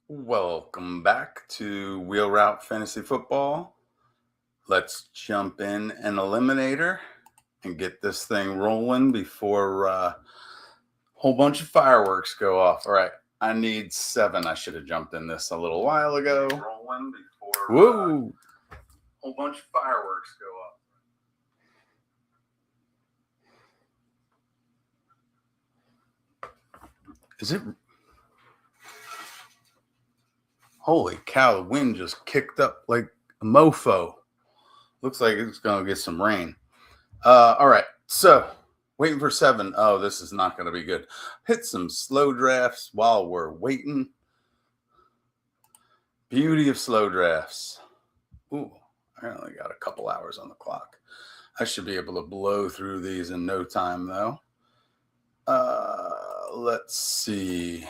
Welcome back to Wheel Route Fantasy Football. Let's jump in an eliminator and get this thing rolling before a whole bunch of fireworks go off. All right, I need 7. I should have jumped in this a little while ago. Rolling before Whoa! a whole bunch of fireworks go off. Is it? Holy cow, the wind just kicked up like a mofo. Looks like it's going to get some rain. All right, so waiting for 7. Oh, this is not going to be good. Hit some slow drafts while we're waiting. Beauty of slow drafts. Ooh, I only got a couple hours on the clock. I should be able to blow through these in no time, though. Let's see.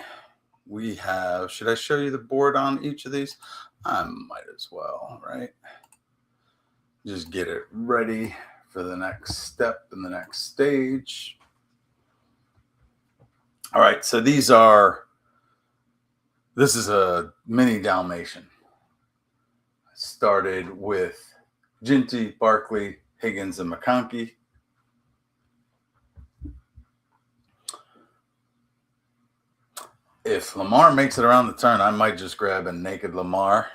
We have, should I show you the board on each of these? I might as well, right? Just get it ready for the next step and the next stage. All right, so this is a mini Dalmatian. I started with Ginty, Barkley, Higgins, and McConkey. If Lamar makes it around the turn, I might just grab a naked Lamar.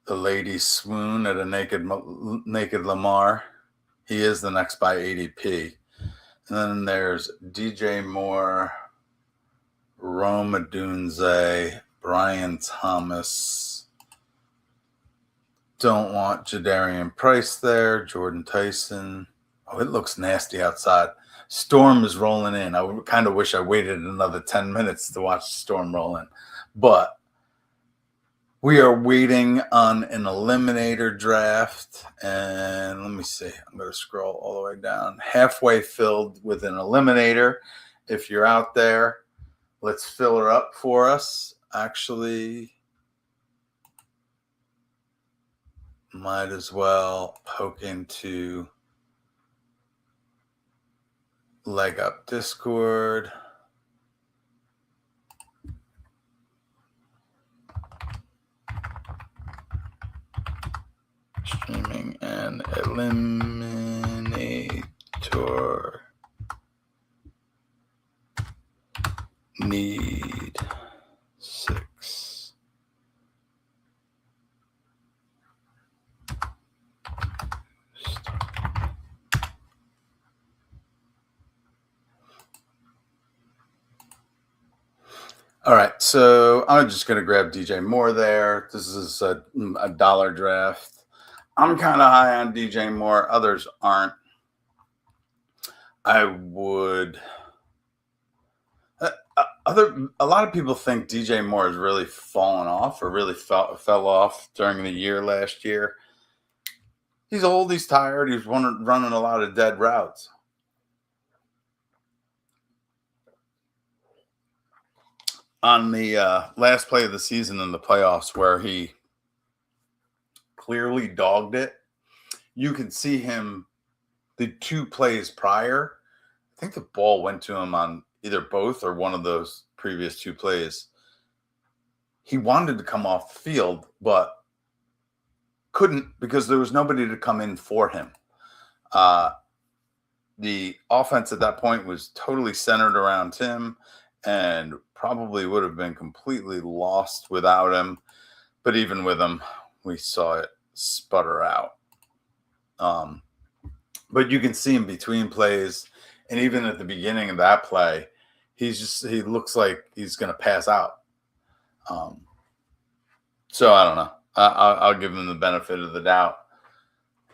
The ladies swoon at a naked Lamar. He is the next by ADP. And then there's DJ Moore, Rome Odunze, Brian Thomas. Don't want Jadarian Price there. Jordan Tyson. Oh, it looks nasty outside. Storm is rolling in. I kind of wish I waited another 10 minutes to watch the storm roll in. But we are waiting on an eliminator draft. And let me see. I'm going to scroll all the way down. Halfway filled with an eliminator. If you're out there, let's fill her up for us. Actually, might as well poke into Leg Up Discord. Streaming an eliminator. Need 6. All right, so I'm just going to grab DJ Moore there. This is a dollar draft. I'm kind of high on DJ Moore. Others aren't. I would. A lot of people think DJ Moore has really fallen off or really fell off during the year last year. He's old. He's tired. He's running a lot of dead routes. On the last play of the season in the playoffs where he clearly dogged it, you could see him the 2 plays prior. I think the ball went to him on either both or one of those previous 2 plays. He wanted to come off the field, but couldn't because there was nobody to come in for him. The offense at that point was totally centered around him and probably would have been completely lost without him. But even with him, we saw it sputter out. But you can see him between plays. And even at the beginning of that play, he looks like he's going to pass out. So I don't know. I'll give him the benefit of the doubt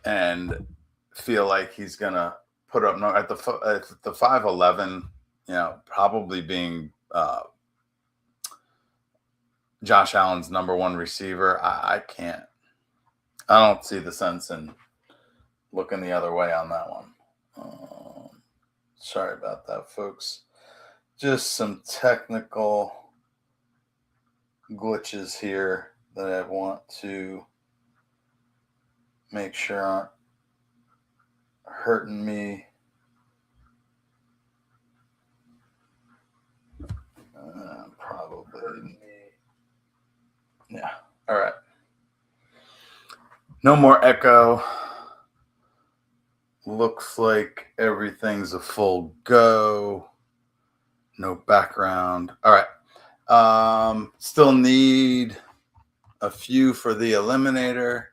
and feel like he's going to put up at the 5'11", probably being Josh Allen's number 1 receiver. I don't see the sense in looking the other way on that one. Sorry about that, folks. Just some technical glitches here that I want to make sure aren't hurting me. Probably Yeah. All right. No more echo. Looks like everything's a full go. No background. All right. Still need a few for the Eliminator.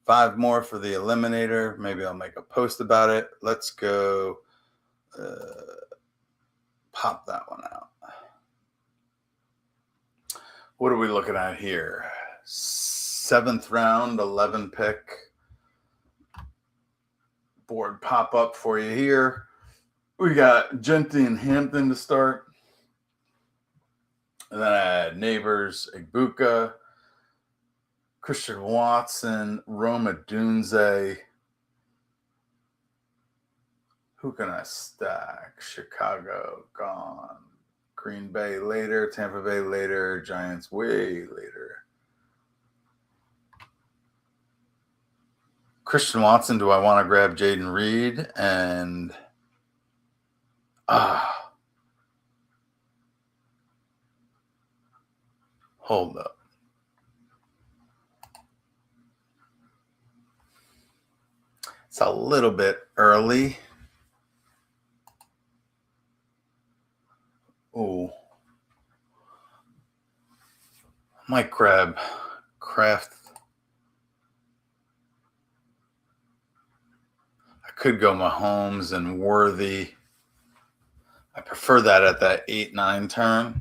5 more for the Eliminator. Maybe I'll make a post about it. Let's go pop that one out. What are we looking at here? 7th round, 11 pick. Board pop up for you here. We got Genty and Hampton to start. And then I had Neighbors, Ibuka, Christian Watson, Roma Dunze. Who can I stack? Chicago, gone. Green Bay later, Tampa Bay later, Giants way later. Christian Watson, do I want to grab Jaden Reed? And hold up. It's a little bit early. Oh, might grab Kraft. I could go Mahomes and Worthy. I prefer that at that 8-9 turn.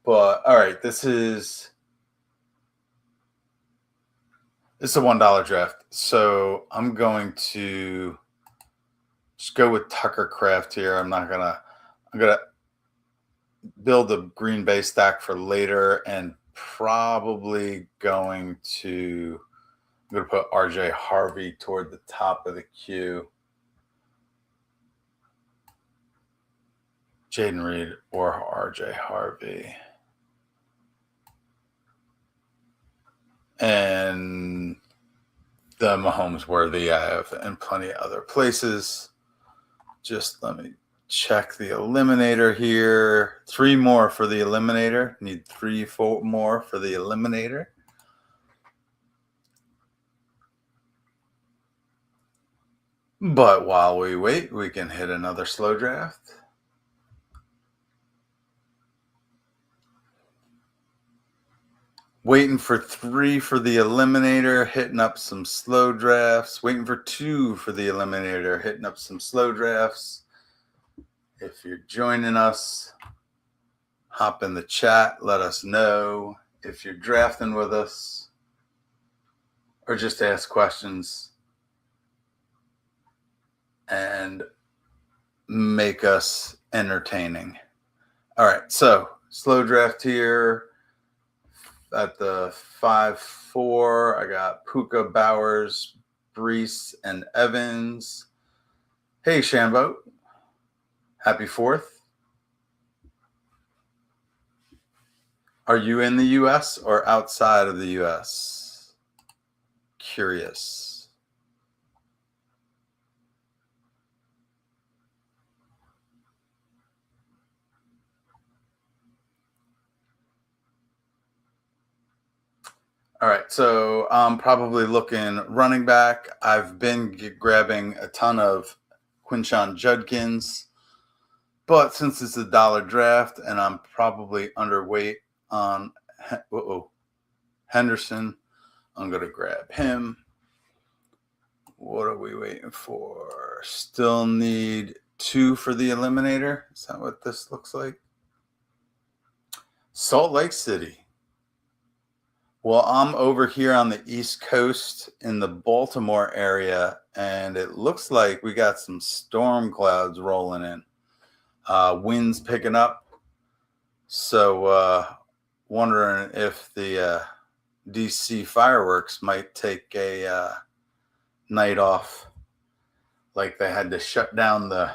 But all right, this is a $1 draft. So I'm going to just go with Tucker Kraft here. I'm gonna build a Green Bay stack for later, and probably going to put RJ Harvey toward the top of the queue. Jaden Reed or RJ Harvey. And the Mahomes Worthy I have in plenty of other places. Just let me check the Eliminator here. 3 more for the Eliminator. Need 4 more for the Eliminator. But while we wait, we can hit another slow draft. Waiting for 3 for the Eliminator, hitting up some slow drafts. Waiting for 2 for the Eliminator, hitting up some slow drafts. If you're joining us, hop in the chat. Let us know if you're drafting with us or just ask questions and make us entertaining. All right, so slow draft here. At the 5-4, I got Puka, Bowers, Brees, and Evans. Hey, Shambo. Happy 4th. Are you in the U.S. or outside of the U.S.? Curious. All right, so I'm probably looking running back. I've been grabbing a ton of Quinshon Judkins, but since it's a $1 draft and I'm probably underweight on Henderson, I'm going to grab him. What are we waiting for? Still need 2 for the Eliminator. Is that what this looks like? Salt Lake City. Well, I'm over here on the East Coast in the Baltimore area, and it looks like we got some storm clouds rolling in. Winds picking up. So wondering if the DC fireworks might take a night off, like they had to shut down the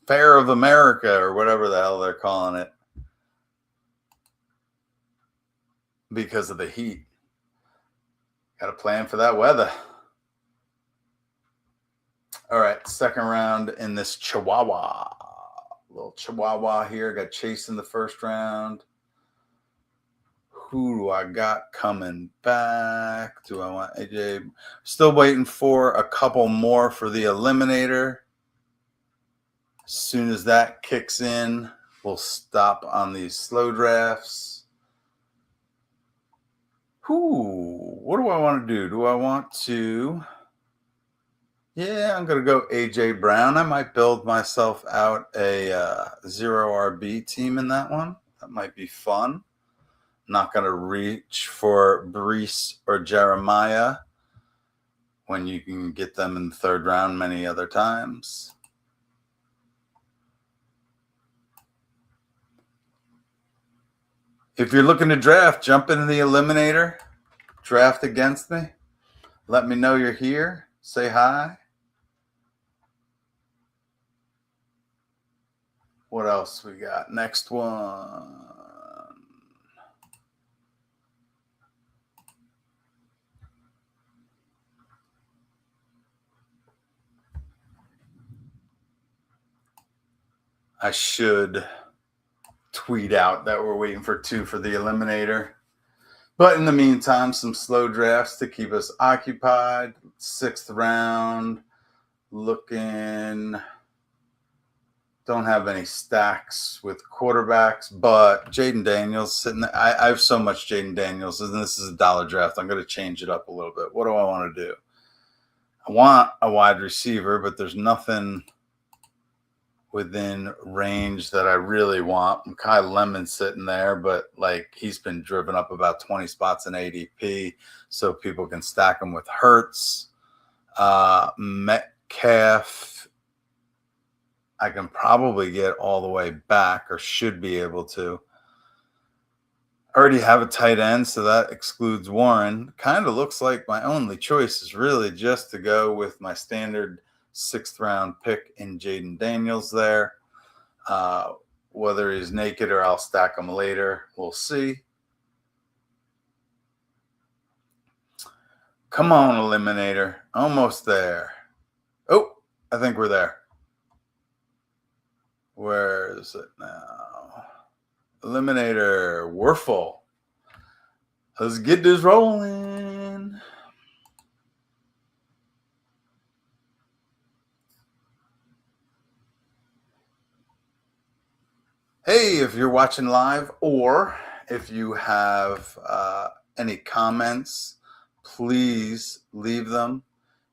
Fair of America or whatever the hell they're calling it because of the heat. Got a plan for that weather. All right, second round in this Chihuahua. little chihuahua here. Got Chase in the first round. Who do I got coming back? Do I want AJ? Still waiting for a couple more for the Eliminator. As soon as that kicks in, we'll stop on these slow drafts. What do I want to do? Do I want to... Yeah, I'm going to go AJ Brown. I might build myself out a 0 RB team in that one. That might be fun. Not going to reach for Brees or Jeremiah when you can get them in the third round many other times. If you're looking to draft, jump into the Eliminator. Draft against me. Let me know you're here. Say hi. What else we got? Next one. I should tweet out that we're waiting for 2 for the Eliminator. But in the meantime, some slow drafts to keep us occupied. 6th round. Looking... Don't have any stacks with quarterbacks, but Jaden Daniels sitting there. I have so much Jaden Daniels, and this is a dollar draft. I'm going to change it up a little bit. What do I want to do? I want a wide receiver, but there's nothing within range that I really want. Kyle Lemon's sitting there, but like he's been driven up about 20 spots in ADP, so people can stack him with Hurts. Metcalf, I can probably get all the way back, or should be able to. I already have a tight end, so that excludes Warren. Kind of looks like my only choice is really just to go with my standard 6th round pick in Jaden Daniels there. Whether he's naked or I'll stack him later, we'll see. Come on, Eliminator. Almost there. Oh, I think we're there. Where is it now? Eliminator, we're full. Let's get this rolling. Hey, if you're watching live, or if you have any comments, please leave them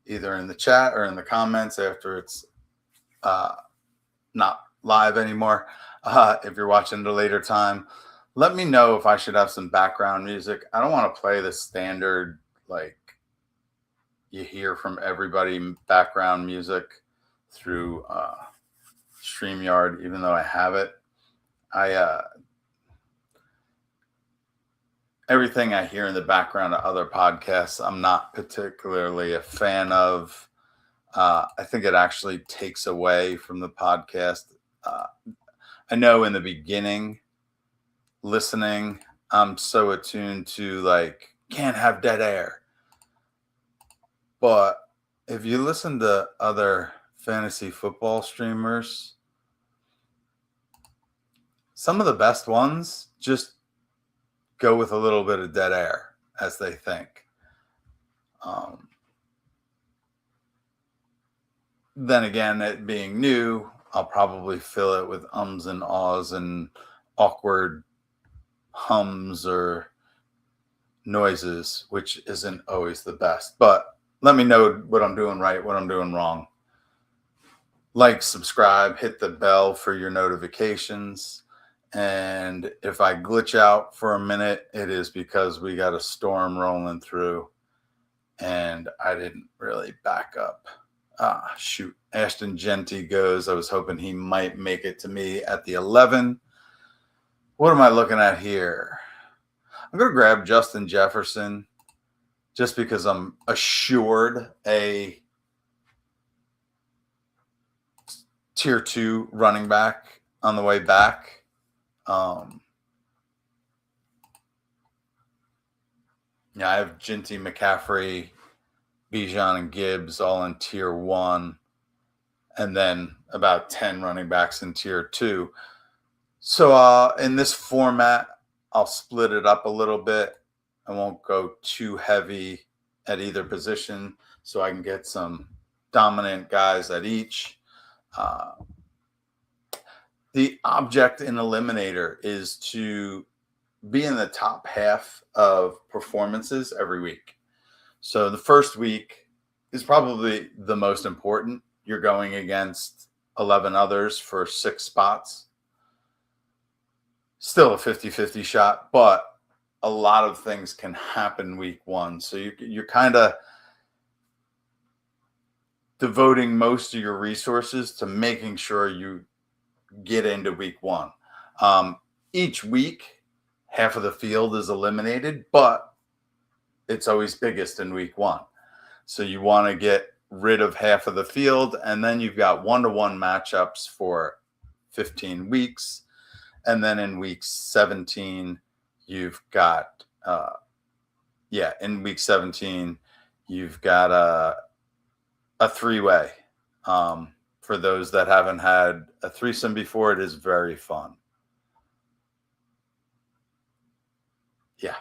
either in the chat or in the comments after it's not live anymore. If you're watching at a later time, let me know if I should have some background music. I don't want to play the standard, like you hear from everybody, background music through StreamYard, even though I have it. Everything I hear in the background of other podcasts, I'm not particularly a fan of. I think it actually takes away from the podcast. I know in the beginning, listening, I'm so attuned to like, can't have dead air. But if you listen to other fantasy football streamers, some of the best ones just go with a little bit of dead air as they think. Then again, it being new, I'll probably fill it with ums and ahs and awkward hums or noises, which isn't always the best. But let me know what I'm doing right, what I'm doing wrong. Like, subscribe, hit the bell for your notifications. And if I glitch out for a minute, it is because we got a storm rolling through and I didn't really back up. Shoot. Ashton Genty goes. I was hoping he might make it to me at the 11. What am I looking at here? I'm going to grab Justin Jefferson just because I'm assured a tier 2 running back on the way back. Yeah, I have Ginty, McCaffrey, Bijan, and Gibbs all in tier 1. and then about 10 running backs in tier 2. So in this format, I'll split it up a little bit. I won't go too heavy at either position so I can get some dominant guys at each. Uh, the object in Eliminator is to be in the top half of performances every week. So the first week is probably the most important. You're going against 11 others for 6 spots. Still a 50-50 shot, but a lot of things can happen week 1. So you're kind of devoting most of your resources to making sure you get into week 1. Each week, half of the field is eliminated, but it's always biggest in week 1. So you want to get rid of half of the field, and then you've got 1-to-1 matchups for 15 weeks. And then in week 17, you've got, in week 17, you've got a 3-way. For those that haven't had a threesome before, it is very fun. Yeah.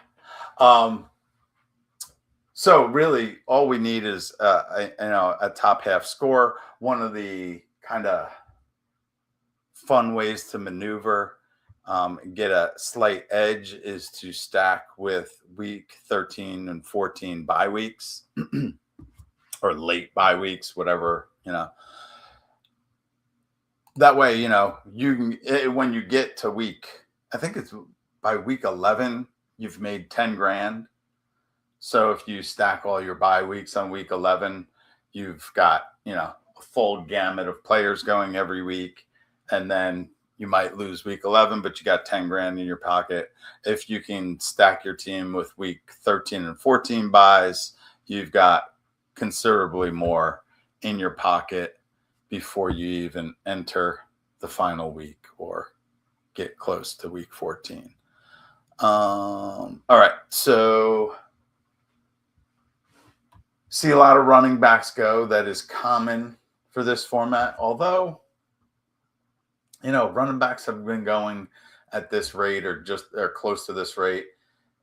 So really, all we need is a top half score. One of the kind of fun ways to maneuver, get a slight edge, is to stack with week 13 and 14 bye weeks or late bye weeks, whatever, That way, you can, when you get to I think it's by week 11, you've made 10 grand. So if you stack all your bye weeks on week 11, you've got, a full gamut of players going every week. And then you might lose week 11, but you got 10 grand in your pocket. If you can stack your team with week 13 and 14 buys, you've got considerably more in your pocket before you even enter the final week or get close to week 14. All right. So see a lot of running backs go. That is common for this format. Although, running backs have been going at this rate or close to this rate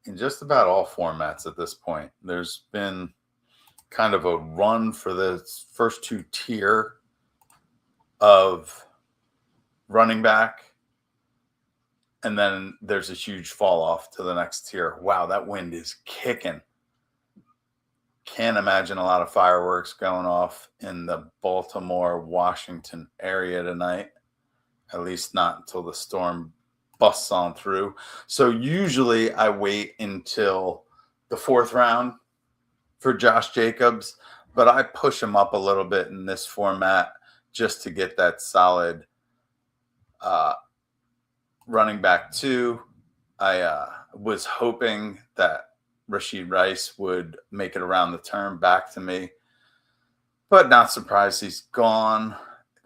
in just about all formats at this point. There's been kind of a run for the first 2 tier of running back, and then there's a huge fall off to the next tier. Wow, that wind is kicking. Can't imagine a lot of fireworks going off in the Baltimore, Washington area tonight, at least not until the storm busts on through. So usually I wait until the 4th round for Josh Jacobs, but I push him up a little bit in this format just to get that solid running back 2. I was hoping that Rashid Rice would make it around the turn back to me, but not surprised he's gone.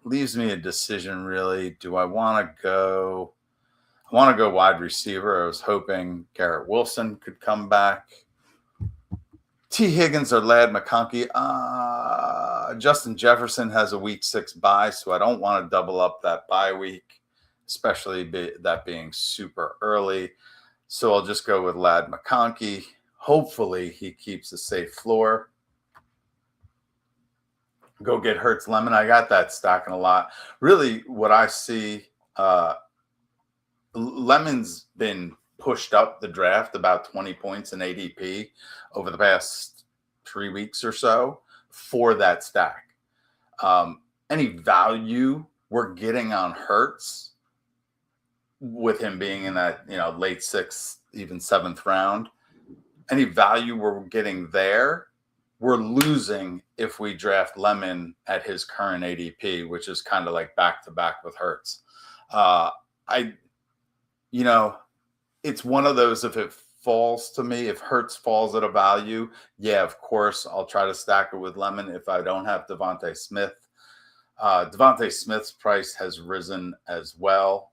Leaves me a decision, really. Do I want to go? I want to go wide receiver. I was hoping Garrett Wilson could come back. T. Higgins or Ladd McConkey. Justin Jefferson has a week 6 bye, so I don't want to double up that bye week, especially that being super early. So I'll just go with Ladd McConkey. Hopefully he keeps a safe floor. Go get Hurts Lemon. I got that stacking a lot. Really, what I see, Lemon's been pushed up the draft about 20 points in ADP over the past 3 weeks or so for that stack. Any value we're getting on Hurts, with him being in that late 6th, even 7th round, any value we're getting there, we're losing if we draft Lemon at his current ADP, which is kind of like back to back with Hurts. It's one of those, if it falls to me, if Hurts falls at a value, yeah, of course, I'll try to stack it with Lemon if I don't have Devontae Smith. Devontae Smith's price has risen as well.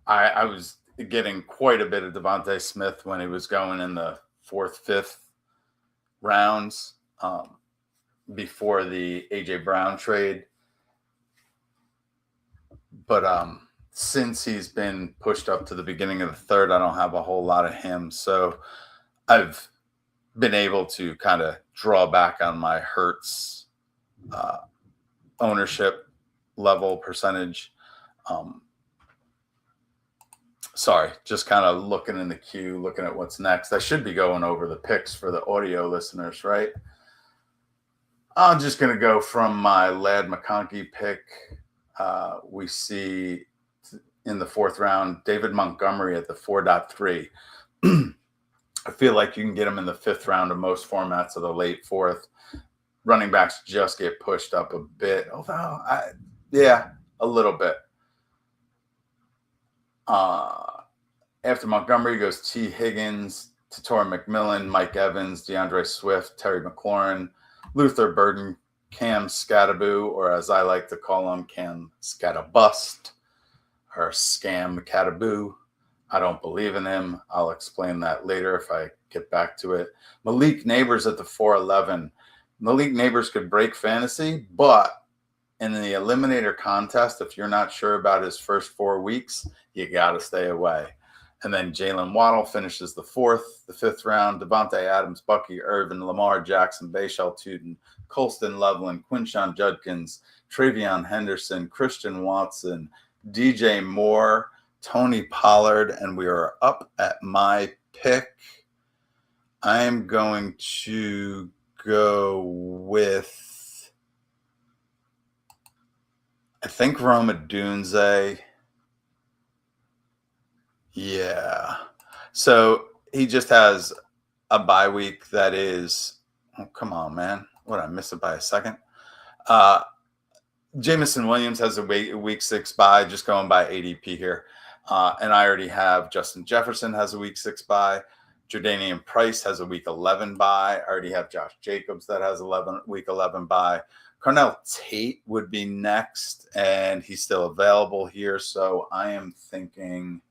I was getting quite a bit of Devontae Smith when he was going in the 4th, 5th rounds. before the AJ Brown trade. But since he's been pushed up to the beginning of the third, I don't have a whole lot of him. So I've been able to kind of draw back on my Hurts ownership level percentage. Sorry, just kind of looking in the queue, looking at what's next. I should be going over the picks for the audio listeners, right? I'm just going to go from my Ladd McConkey pick. We see in the fourth round, David Montgomery at the 4.3. I feel like you can get him in the fifth round of most formats of the late fourth. Running backs just get pushed up a bit, although, a little bit. After Montgomery goes T. Higgins, Tator McMillan, Mike Evans, DeAndre Swift, Terry McLaurin, Luther Burden, Cam Scattaboo, or as I like to call him, Cam Scattabust, or Scam Cataboo. I don't believe in him. I'll explain that later if I get back to it. Malik Neighbors at the 4.11. Malik Neighbors could break fantasy, but in the Eliminator contest, if you're not sure about his first 4 weeks, you got to stay away. And then Jalen Waddle finishes the fifth round. Devontae Adams, Bucky Irvin, Lamar Jackson, Bashal Tuten, Colston Loveland, Quinshon Judkins, Travion Henderson, Christian Watson, DJ Moore, Tony Pollard, and we are up at my pick. I am going to go with, I think, Rome Odunze. Yeah. So he just has a bye week that is, oh, come on, man. What, I missed it by a second? Jamison Williams has a week 6 bye, just going by ADP here. And I already have Justin Jefferson has a week 6 bye. Jordanian Price has a week 11 bye. I already have Josh Jacobs that has week 11 bye. Cornell Tate would be next, and he's still available here. So I am thinking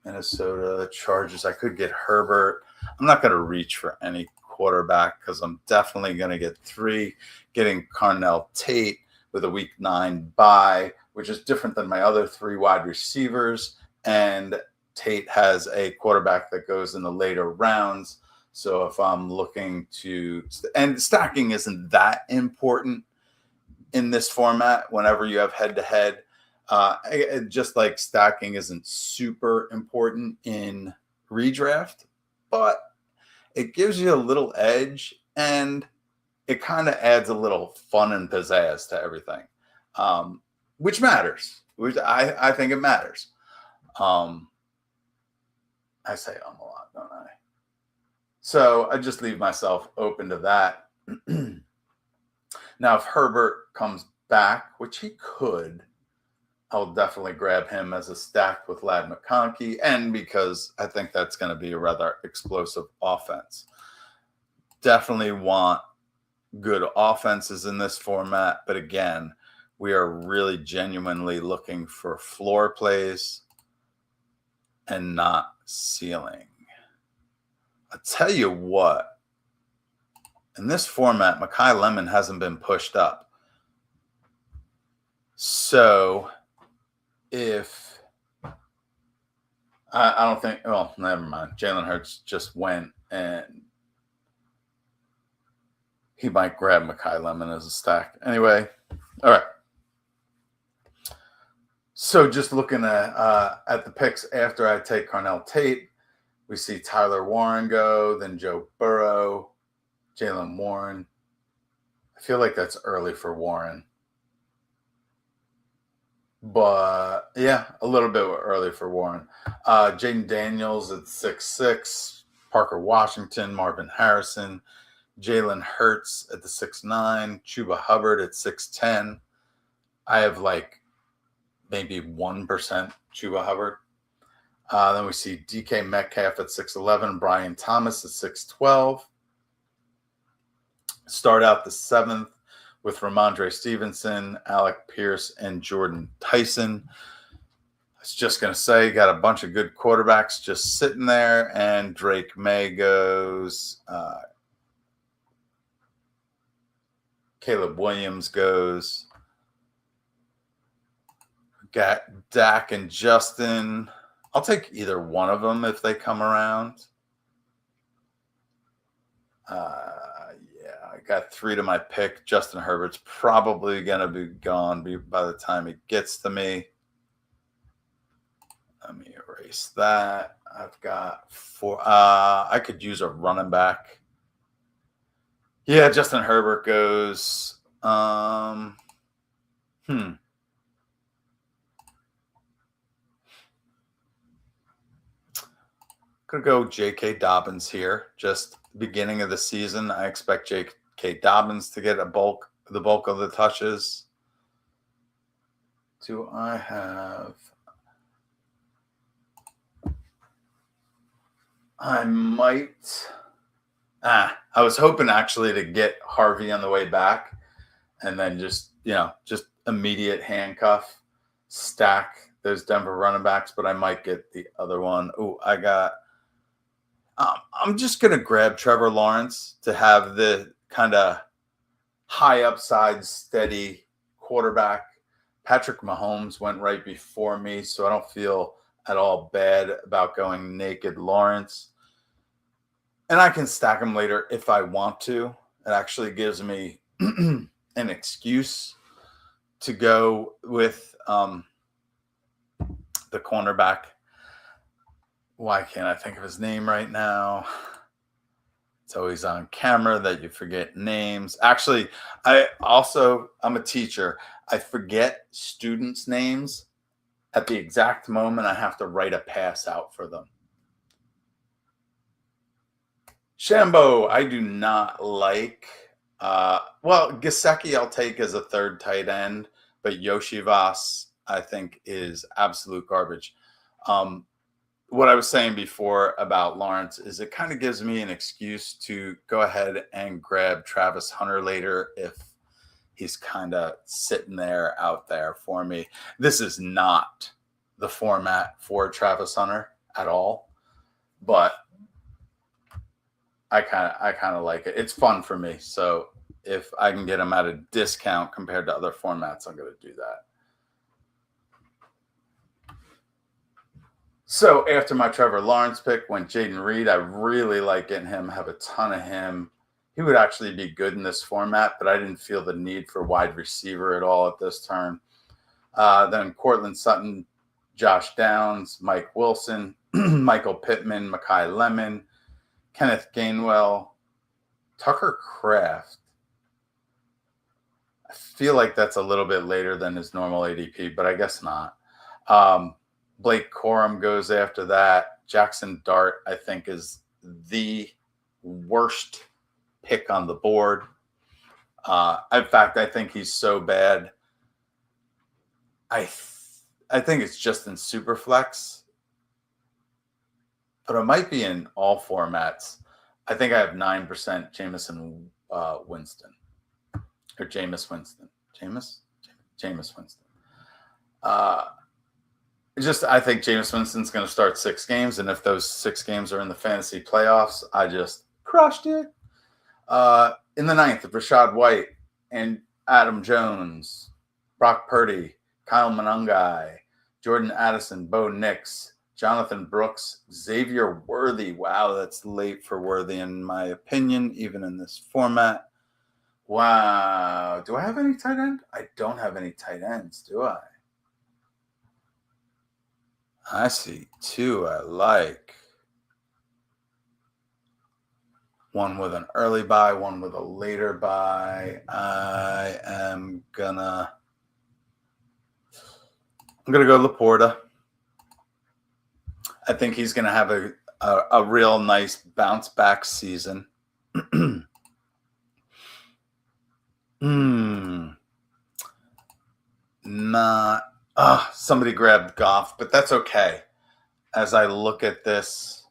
Minnesota Chargers. I could get Herbert. I'm not going to reach for any quarterback because I'm definitely going to get 3. Getting Cornell Tate with a week 9 bye, which is different than my other 3 wide receivers. And Tate has a quarterback that goes in the later rounds. So if I'm looking to, and stacking isn't that important in this format whenever you have head-to-head. Just like stacking isn't super important in redraft, but it gives you a little edge and it kind of adds a little fun and pizzazz to everything, which matters. I think it matters. I say a lot, don't I? So I just leave myself open to that. Now, if Herbert comes back, which he could, I'll definitely grab him as a stack with Ladd McConkey, and because I think that's going to be a rather explosive offense. Definitely want good offenses in this format, but again, we are really genuinely looking for floor plays and not ceiling. I'll tell you what, in this format, Mekhi Lemon hasn't been pushed up. So if I don't think, well, never mind. Jalen Hurts just went, and he might grab Mekhi Lemon as a stack. Anyway, all right. So just looking at the picks after I take Cornell Tate, we see Tyler Warren go, then Joe Burrow, Jalen Warren. I feel like that's early for Warren. But, yeah, a little bit early for Warren. Jaden Daniels at 6'6", Parker Washington, Marvin Harrison, Jalen Hurts at the 6'9", Chuba Hubbard at 6'10". I have maybe 1% Chuba Hubbard. Then we see DK Metcalf at 6'11", Brian Thomas at 6'12". Start out the 7th with Ramondre Stevenson, Alec Pierce, and Jordan Tyson. I was just going to say, got a bunch of good quarterbacks just sitting there, and Drake May goes Caleb Williams goes. Got Dak and Justin. I'll take either one of them if they come around. Yeah, I got 3 to my pick. Justin Herbert's probably going to be gone by the time he gets to me. Let me erase that. I've got 4. I could use a running back. Yeah, Justin Herbert goes. Could go J.K. Dobbins here. Just beginning of the season, I expect J.K. Dobbins to get the bulk of the touches. Do I have? I might. I was hoping actually to get Harvey on the way back, and then just immediate handcuff, stack those Denver running backs. But I might get the other one. I'm just going to grab Trevor Lawrence to have the kind of high upside, steady quarterback. Patrick Mahomes went right before me, so I don't feel at all bad about going naked Lawrence. And I can stack him later if I want to. It actually gives me an excuse to go with the cornerback. Why can't I think of his name right now? It's always on camera that you forget names. Actually, I'm a teacher. I forget students' names at the exact moment I have to write a pass out for them. Shambo, I do not like. Gesicki I'll take as a third tight end, but Yoshivas I think is absolute garbage. What I was saying before about Lawrence is it kind of gives me an excuse to go ahead and grab Travis Hunter later if he's kind of sitting there out there for me. This is not the format for Travis Hunter at all, but I kind of like it. It's fun for me. So if I can get him at a discount compared to other formats, I'm going to do that. So after my Trevor Lawrence pick went Jaden Reed. I really like getting him, have a ton of him. He would actually be good in this format, but I didn't feel the need for wide receiver at all at this turn. Then Cortland Sutton, Josh Downs, Mike Wilson, Michael Pittman, Mekhi Lemon, Kenneth Gainwell, Tucker Kraft. I feel like that's a little bit later than his normal ADP, but I guess not. Blake Corum goes after that. Jackson Dart, I think, is the worst pick on the board. In fact, I think he's so bad. I think it's just in Superflex, but it might be in all formats. I think I have 9% Jameis Winston. Or Jameis Winston. Jameis Winston. I think Jameis Winston's going to start 6 games, and if those 6 games are in the fantasy playoffs, I just crushed it. In the 9th, Rashad White and Adam Jones, Brock Purdy, Kyle Monangai, Jordan Addison, Bo Nix, Jonathan Brooks, Xavier Worthy. Wow, that's late for Worthy in my opinion, even in this format. Wow. Do I have any tight end? I don't have any tight ends, do I? I see 2 I like. One with an early buy, one with a later buy. I'm gonna go Laporta. I think he's gonna have a real nice bounce back season. Somebody grabbed Goff, but that's okay. As I look at this,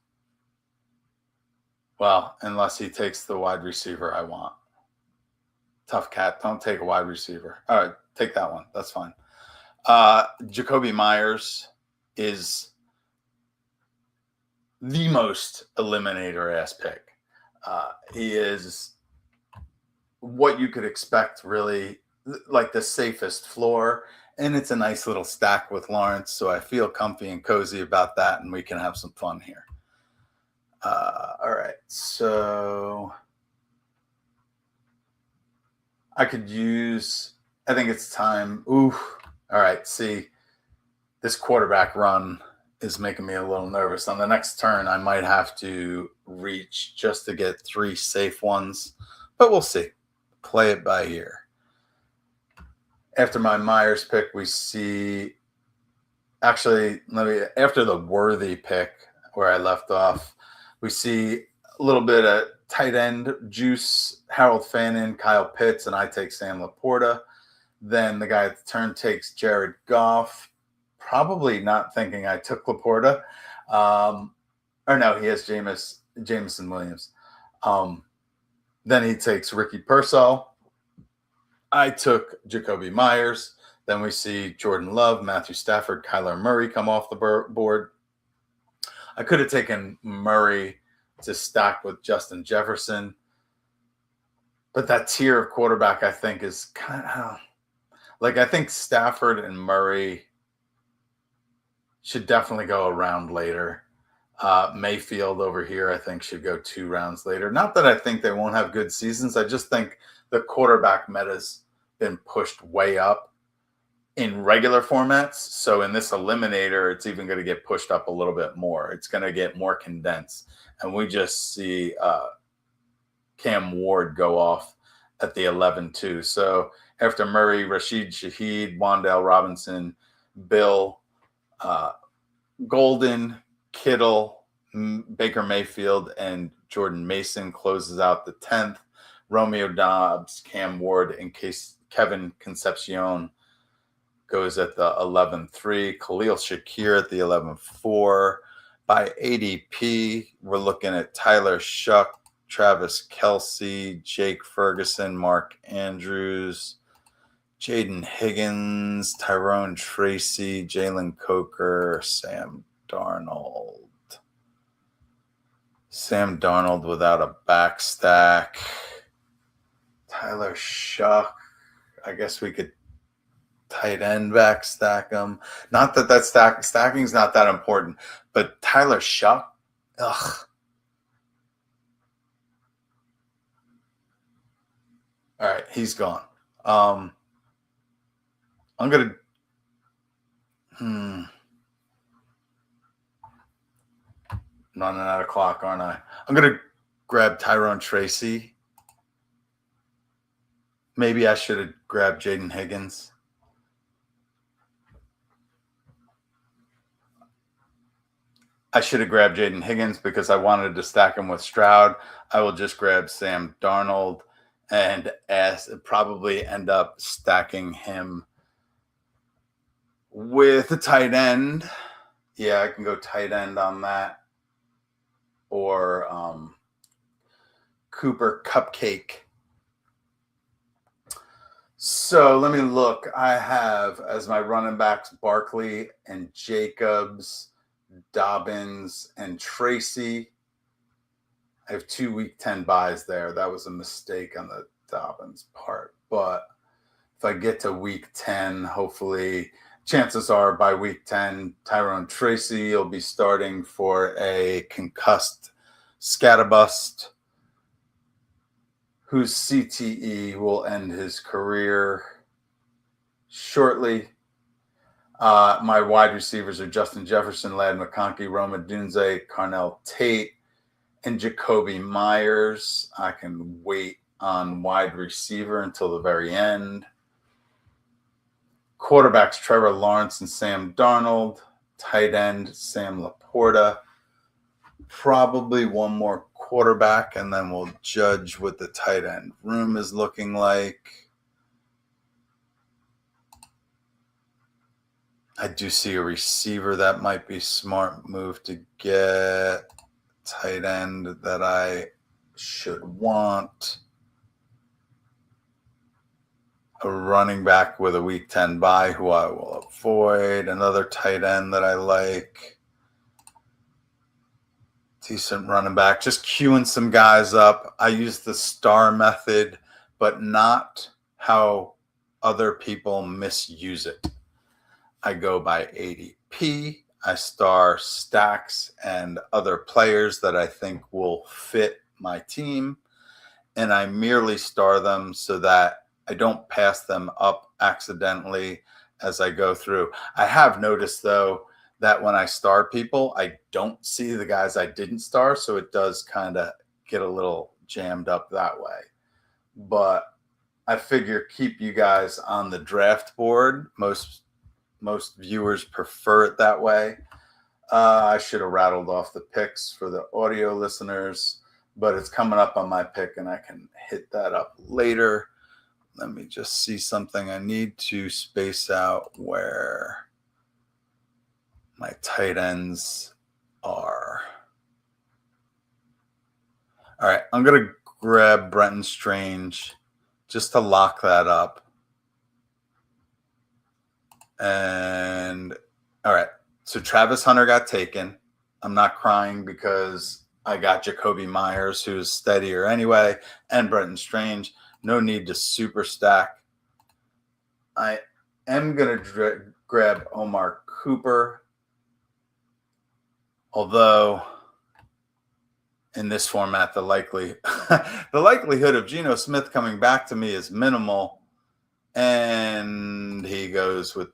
well, unless he takes the wide receiver I want. Tough cat. Don't take a wide receiver. All right, take that one. That's fine. Jacoby Myers is the most eliminator ass pick. He is what you could expect, really, like the safest floor. And it's a nice little stack with Lawrence. So I feel comfy and cozy about that, and we can have some fun here. All right. So I could use, I think it's time. Ooh. All right. See, this quarterback run is making me a little nervous. On the next turn, I might have to reach just to get 3 safe ones, but we'll see. Play it by ear. After my Myers pick, we see, actually, after the Worthy pick where I left off, we see a little bit of tight end juice, Harold Fannin, Kyle Pitts, and I take Sam Laporta. Then the guy at the turn takes Jared Goff, probably not thinking I took Laporta. Or no, he has Jameson Williams. Then he takes Ricky Pearsall. I took Jacoby Myers. Then we see Jordan Love, Matthew Stafford, Kyler Murray come off the board. I could have taken Murray to stack with Justin Jefferson. But that tier of quarterback, I think, is kind of like, I think Stafford and Murray should definitely go a round later. Mayfield over here, I think, should go 2 rounds later. Not that I think they won't have good seasons. I just think the quarterback meta's been pushed way up in regular formats. So in this eliminator, it's even going to get pushed up a little bit more. It's going to get more condensed. And we just see Cam Ward go off at the 11-2. So after Murray, Rashid Shaheed, Wan'Dale Robinson, Bill, Golden, Kittle, Baker Mayfield, and Jordan Mason closes out the 10th. Romeo Doubs, Cam Ward, in case Kevin Concepcion goes at the 11-3. Khalil Shakir at the 11-4. By ADP, we're looking at Tyler Shuck, Travis Kelce, Jake Ferguson, Mark Andrews, Jaden Higgins, Tyrone Tracy, Jalen Coker, Sam Darnold. Sam Darnold without a back stack. Tyler Shuck. I guess we could tight end back stack him. Not that stacking's not that important, but Tyler Shuck, ugh. All right, he's gone. I'm gonna. Running out of clock, aren't I? I'm gonna grab Tyrone Tracy. Maybe I should have grabbed Jaden Higgins. I should have grabbed Jaden Higgins because I wanted to stack him with Stroud. I will just grab Sam Darnold and probably end up stacking him with a tight end. Yeah, I can go tight end on that. Or Cooper Cupcake. So let me look. I have as my running backs Barkley and Jacobs, Dobbins, and Tracy. I have 2 week 10 buys there. That was a mistake on the Dobbins part. But if I get to week 10, hopefully, chances are by week 10, Tyrone Tracy will be starting for a concussed scatterbust whose CTE will end his career shortly. My wide receivers are Justin Jefferson, Ladd McConkey, Roma Dunze, Carnell Tate, and Jacoby Myers. I can wait on wide receiver until the very end. Quarterbacks, Trevor Lawrence and Sam Darnold. Tight end, Sam Laporta. Probably one more quarterback, and then we'll judge what the tight end room is looking like. I do see a receiver that might be a smart move to get. Tight end that I should want. A running back with a week 10 bye who I will avoid. Another tight end that I like. Decent running back. Just queuing some guys up. I use the star method but not how other people misuse it. I go by ADP. I star stacks and other players that I think will fit my team, and I merely star them so that I don't pass them up accidentally as I go through. I have noticed, though, that when I star people, I don't see the guys I didn't star, so it does kind of get a little jammed up that way. But I figure keep you guys on the draft board. Most viewers prefer it that way. I should have rattled off the picks for the audio listeners, but it's coming up on my pick, and I can hit that up later. Let me just see something. I need to space out where my tight ends are. All right, I'm going to grab Brenton Strange just to lock that up. And all right, so Travis Hunter got taken. I'm not crying because I got Jacoby Myers, who's steadier anyway, and Brenton Strange. No need to super stack. I am going to grab Omar Cooper, although in this format, the likelihood of Geno Smith coming back to me is minimal, and he goes with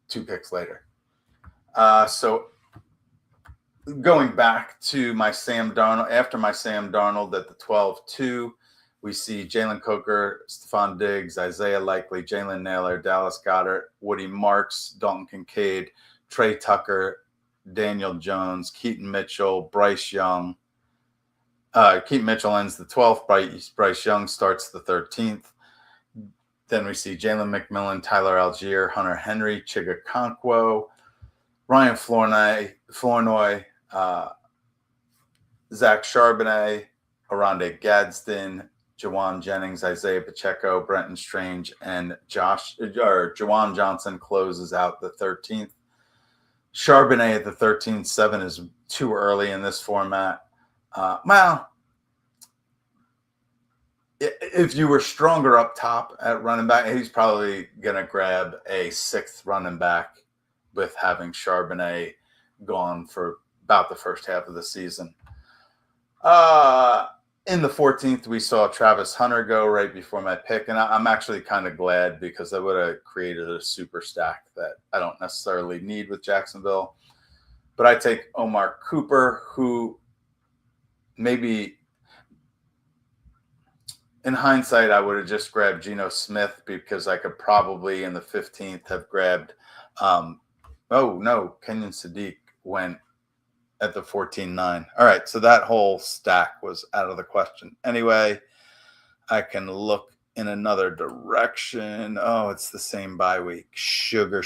2 picks later. So going back to my Sam Darnold, after my Sam Darnold at the 12-2, we see Jalen Coker, Stephon Diggs, Isaiah Likely, Jalen Naylor, Dallas Goedert, Woody Marks, Dalton Kincaid, Trey Tucker, Daniel Jones, Keaton Mitchell, Bryce Young. Keaton Mitchell ends the 12th. Bryce Young starts the 13th. Then we see Jalen McMillan, Tyler Algier, Hunter Henry, Chiga Okonkwo, Ryan Flournoy, Zach Charbonnet, Oronde Gadsden, Jawan Jennings, Isaiah Pacheco, Brenton Strange, and Jawan Johnson closes out the 13th. Charbonnet at the 13th, 7 is too early in this format. Well, if you were stronger up top at running back, he's probably going to grab a 6th running back with having Charbonnet gone for about the first half of the season. In the 14th, we saw Travis Hunter go right before my pick, and I'm actually kind of glad because that would have created a super stack that I don't necessarily need with Jacksonville. But I take Omar Cooper, who maybe in hindsight, I would have just grabbed Geno Smith because I could probably in the 15th have grabbed Kenyon Sadiq went at the 14-9. All right, so that whole stack was out of the question. Anyway, I can look in another direction. Oh, it's the same bye week. Sugar.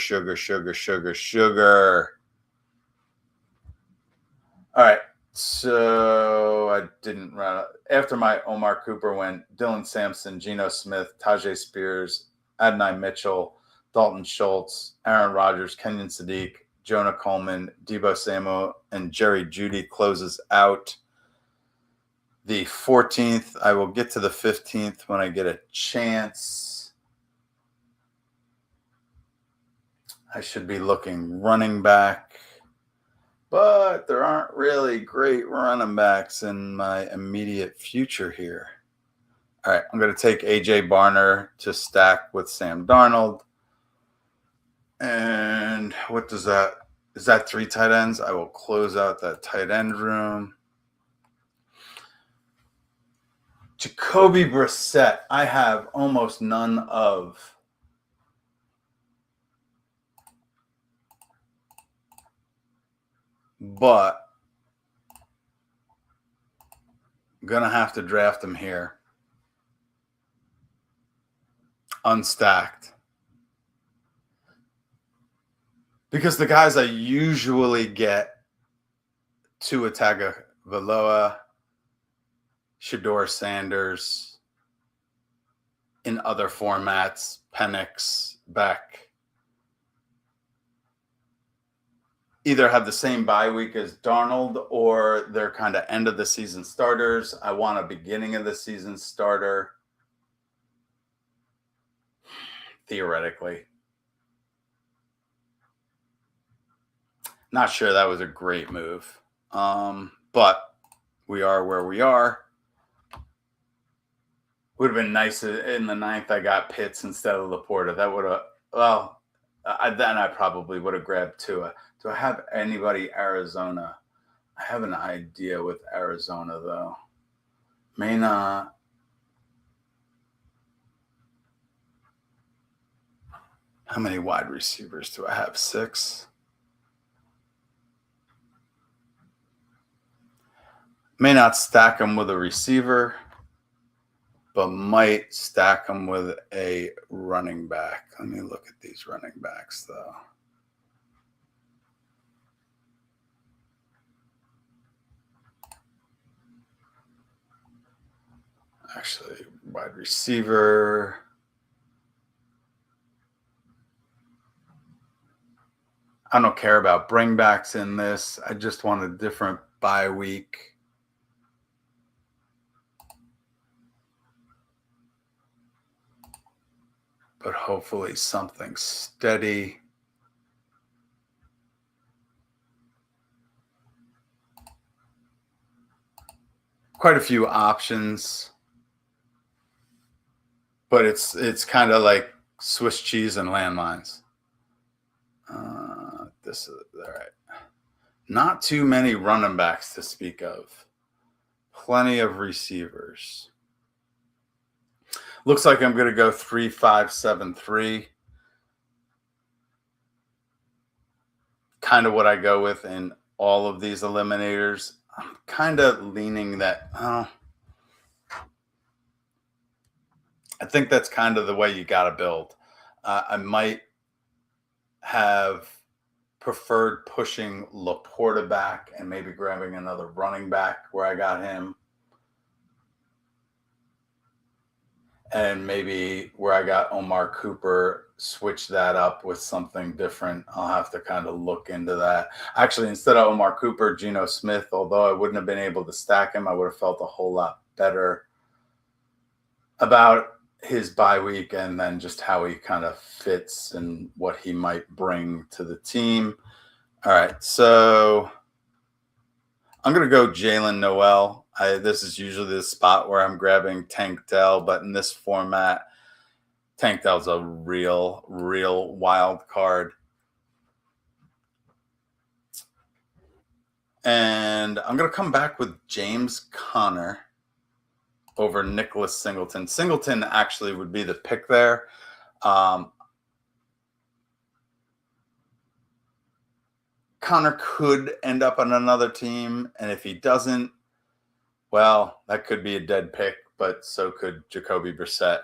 All right, so I didn't run. After my Omar Cooper went Dylan Sampson, Geno Smith, Tajay Spears, Adonai Mitchell, Dalton Schultz, Aaron Rodgers, Kenyon Sadiq, Jonah Coleman, Deebo Samuel, and Jerry Jeudy closes out the 14th. I will get to the 15th when I get a chance. I should be looking running back, but there aren't really great running backs in my immediate future here. All right, I'm going to take A.J. Barner to stack with Sam Darnold. And what does that – is that 3 tight ends? I will close out that tight end room. Jacoby Brissett, I have almost none of. But I'm going to have to draft him here. Unstacked. Because the guys I usually get, Tua Tagovailoa, Shedeur Sanders, in other formats, Penix, Beck, either have the same bye week as Darnold or they're kind of end of the season starters. I want a beginning of the season starter. theoretically. Not sure that was a great move. But we are where we are. Would have been nice in the ninth. I got Pitts instead of Laporta. That would have, well, then I probably would have grabbed Tua. Do I have anybody Arizona? I have an idea with Arizona, though. May not. How many wide receivers do I have? 6. May not stack them with a receiver, but might stack them with a running back. Let me look at these running backs, though. Actually, wide receiver. I don't care about bringbacks in this. I just want a different bye week. But hopefully something steady. Quite a few options. But it's kind of like Swiss cheese and landmines. This is all right. Not too many running backs to speak of. Plenty of receivers. Looks like I'm going to go 3-5-7-3. Kind of what I go with in all of these eliminators. I'm kind of leaning that. I think that's kind of the way you got to build. I might have preferred pushing Laporta back and maybe grabbing another running back where I got him. And maybe where I got Omar Cooper, switch that up with something different. I'll have to kind of look into that. Actually, instead of Omar Cooper, Geno Smith, although I wouldn't have been able to stack him, I would have felt a whole lot better about his bye week and then just how he kind of fits and what he might bring to the team. All right, so I'm going to go Jalen Noel. This is usually the spot where I'm grabbing Tank Dell, but in this format, Tank Dell's a real wild card. And I'm going to come back with James Conner over Nicholas Singleton. Singleton actually would be the pick there. Conner could end up on another team, and if he doesn't, well, that could be a dead pick, but so could Jacoby Brissett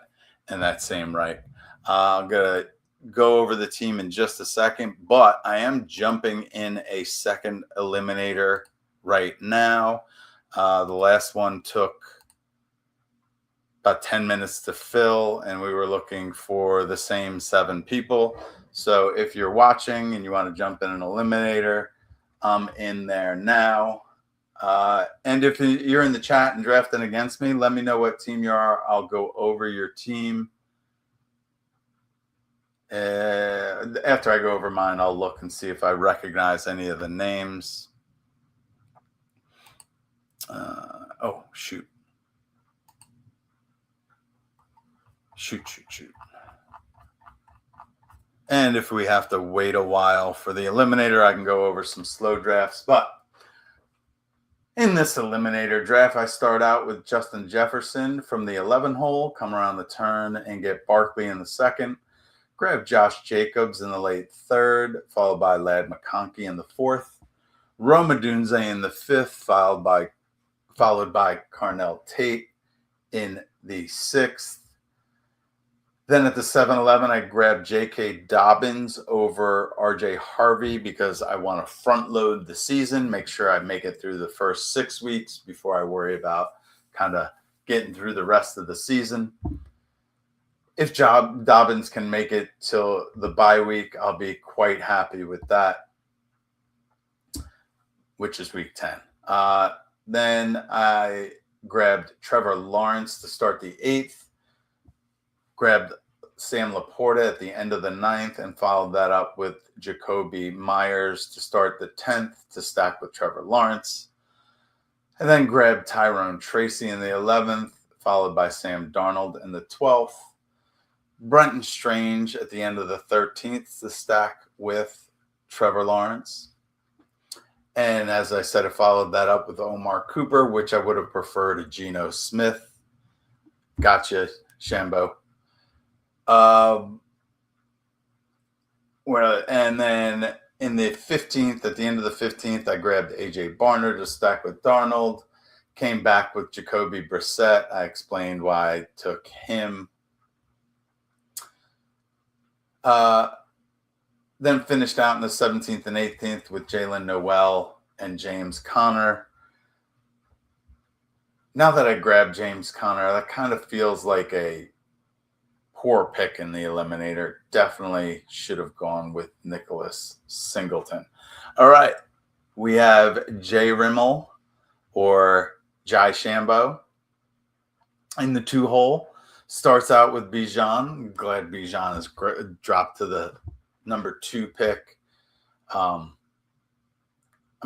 in that same right. I'm going to go over the team in just a second, but I am jumping in a second eliminator right now. The last one took about 10 minutes to fill, and we were looking for the same 7 people. So if you're watching and you want to jump in an eliminator, I'm in there now. And if you're in the chat and drafting against me, let me know what team you are. I'll go over your team. After I go over mine, I'll look and see if I recognize any of the names. Oh, shoot. Shoot. And if we have to wait a while for the eliminator, I can go over some slow drafts. But in this eliminator draft, I start out with Justin Jefferson from the 11 hole, come around the turn and get Barkley in the second. Grab Josh Jacobs in the late third, followed by Ladd McConkey in the fourth. Rome Odunze in the fifth, followed by Carnell Tate in the sixth. Then at the 7-11, I grabbed J.K. Dobbins over R.J. Harvey because I want to front load the season, make sure I make it through the first 6 weeks before I worry about kind of getting through the rest of the season. If Dobbins can make it till the bye week, I'll be quite happy with that, which is week 10. Then I grabbed Trevor Lawrence to start the 8th. Grabbed Sam Laporta at the end of the 9th and followed that up with Jacoby Myers to start the 10th to stack with Trevor Lawrence. And then grabbed Tyrone Tracy in the 11th, followed by Sam Darnold in the 12th. Brenton Strange at the end of the 13th to stack with Trevor Lawrence. And as I said, I followed that up with Omar Cooper, which I would have preferred to Geno Smith. Gotcha, Shambo. And then in the 15th, at the end of the 15th, I grabbed AJ Barner to stack with Darnold. Came back with Jacoby Brissett. I explained why I took him. Then finished out in the 17th and 18th with Jalen Noel and James Conner. Now that I grabbed James Conner, that kind of feels like a poor pick in the Eliminator. Definitely should have gone with Nicholas Singleton. All right. We have Jay Rimmel or Jai Shambo in the 2-hole. Starts out with Bijan. I'm glad Bijan has dropped to the number 2 pick. I'm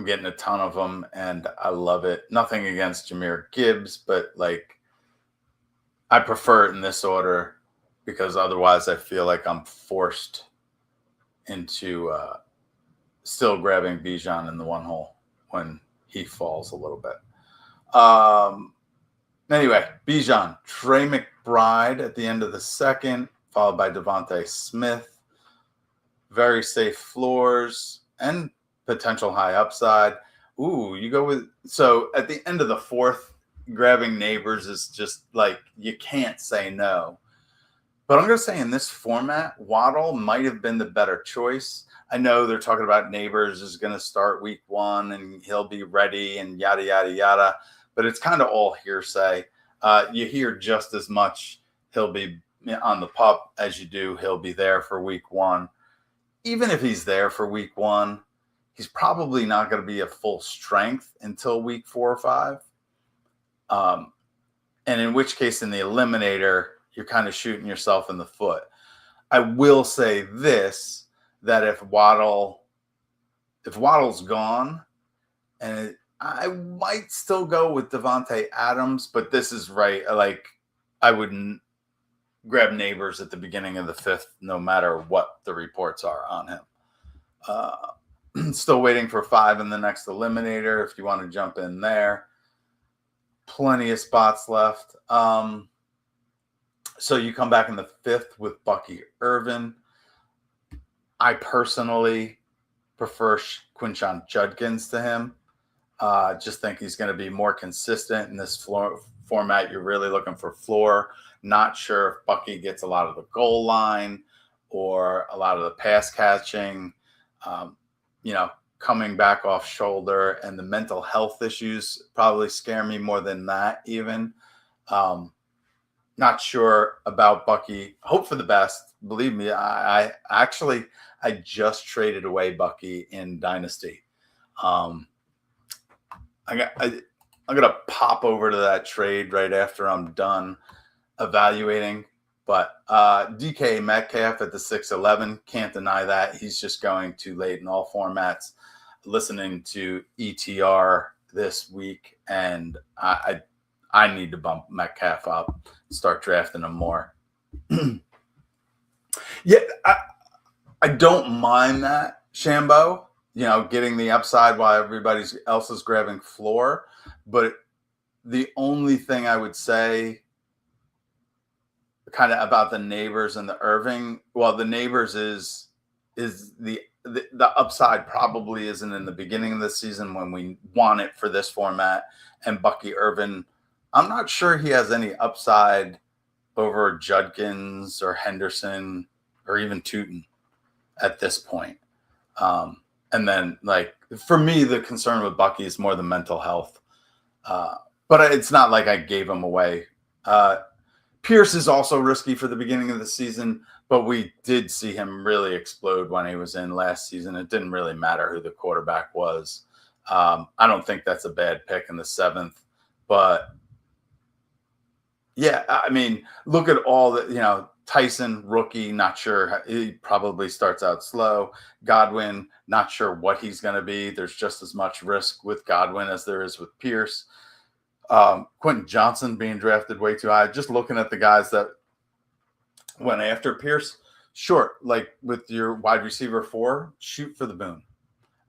getting a ton of them, and I love it. Nothing against Jahmyr Gibbs, but I prefer it in this order because otherwise I feel like I'm forced into still grabbing Bijan in the 1-hole when he falls a little bit. Anyway, Bijan, Trey McBride at the end of the 2nd, followed by Devontae Smith. Very safe floors and potential high upside. Ooh, you go with – so at the end of the 4th, grabbing Neighbors is just you can't say no. But I'm going to say in this format, Waddle might have been the better choice. I know they're talking about Neighbors is going to start week 1 and he'll be ready and yada, yada, yada. But it's kind of all hearsay. You hear just as much he'll be on the pup as you do he'll be there for week 1. Even if he's there for week 1, he's probably not going to be at full strength until week 4 or 5. And in which case, in the Eliminator, you're kind of shooting yourself in the foot. I will say this, that if Waddle's gone, and I might still go with Devontae Adams, but this is right. I wouldn't grab Neighbors at the beginning of the 5th, no matter what the reports are on him. Still waiting for 5 in the next Eliminator if you want to jump in there. Plenty of spots left. So you come back in the 5th with Bucky Irvin. I personally prefer Quinshon Judkins to him. Just think he's going to be more consistent in this format. You're really looking for floor. Not sure if Bucky gets a lot of the goal line or a lot of the pass catching. Coming back off shoulder, and the mental health issues probably scare me more than that even. Not sure about Bucky. Hope for the best. Believe me, I just traded away Bucky in Dynasty. I'm gonna pop over to that trade right after I'm done evaluating. But DK Metcalf at the 6'11", can't deny that. He's just going too late in all formats. Listening to ETR this week, and I need to bump Metcalf up, start drafting him more. Yeah, I don't mind that, Shambo, getting the upside while everybody else is grabbing floor. But the only thing I would say kind of about the Neighbors and the Irving, well, the Neighbors is the upside probably isn't in the beginning of the season when we want it for this format. And Bucky Irvin, I'm not sure he has any upside over Judkins or Henderson or even Tootin at this point. And then, for me, the concern with Bucky is more the mental health. But it's not like I gave him away. Pierce is also risky for the beginning of the season, but we did see him really explode when he was in last season. It didn't really matter who the quarterback was. I don't think that's a bad pick in the 7th, but yeah, I mean, look at all the, Tyson, rookie, not sure. He probably starts out slow. Godwin, not sure what he's going to be. There's just as much risk with Godwin as there is with Pierce. Quentin Johnson being drafted way too high. Just looking at the guys that went after Pierce, sure, like with your wide receiver 4, shoot for the moon.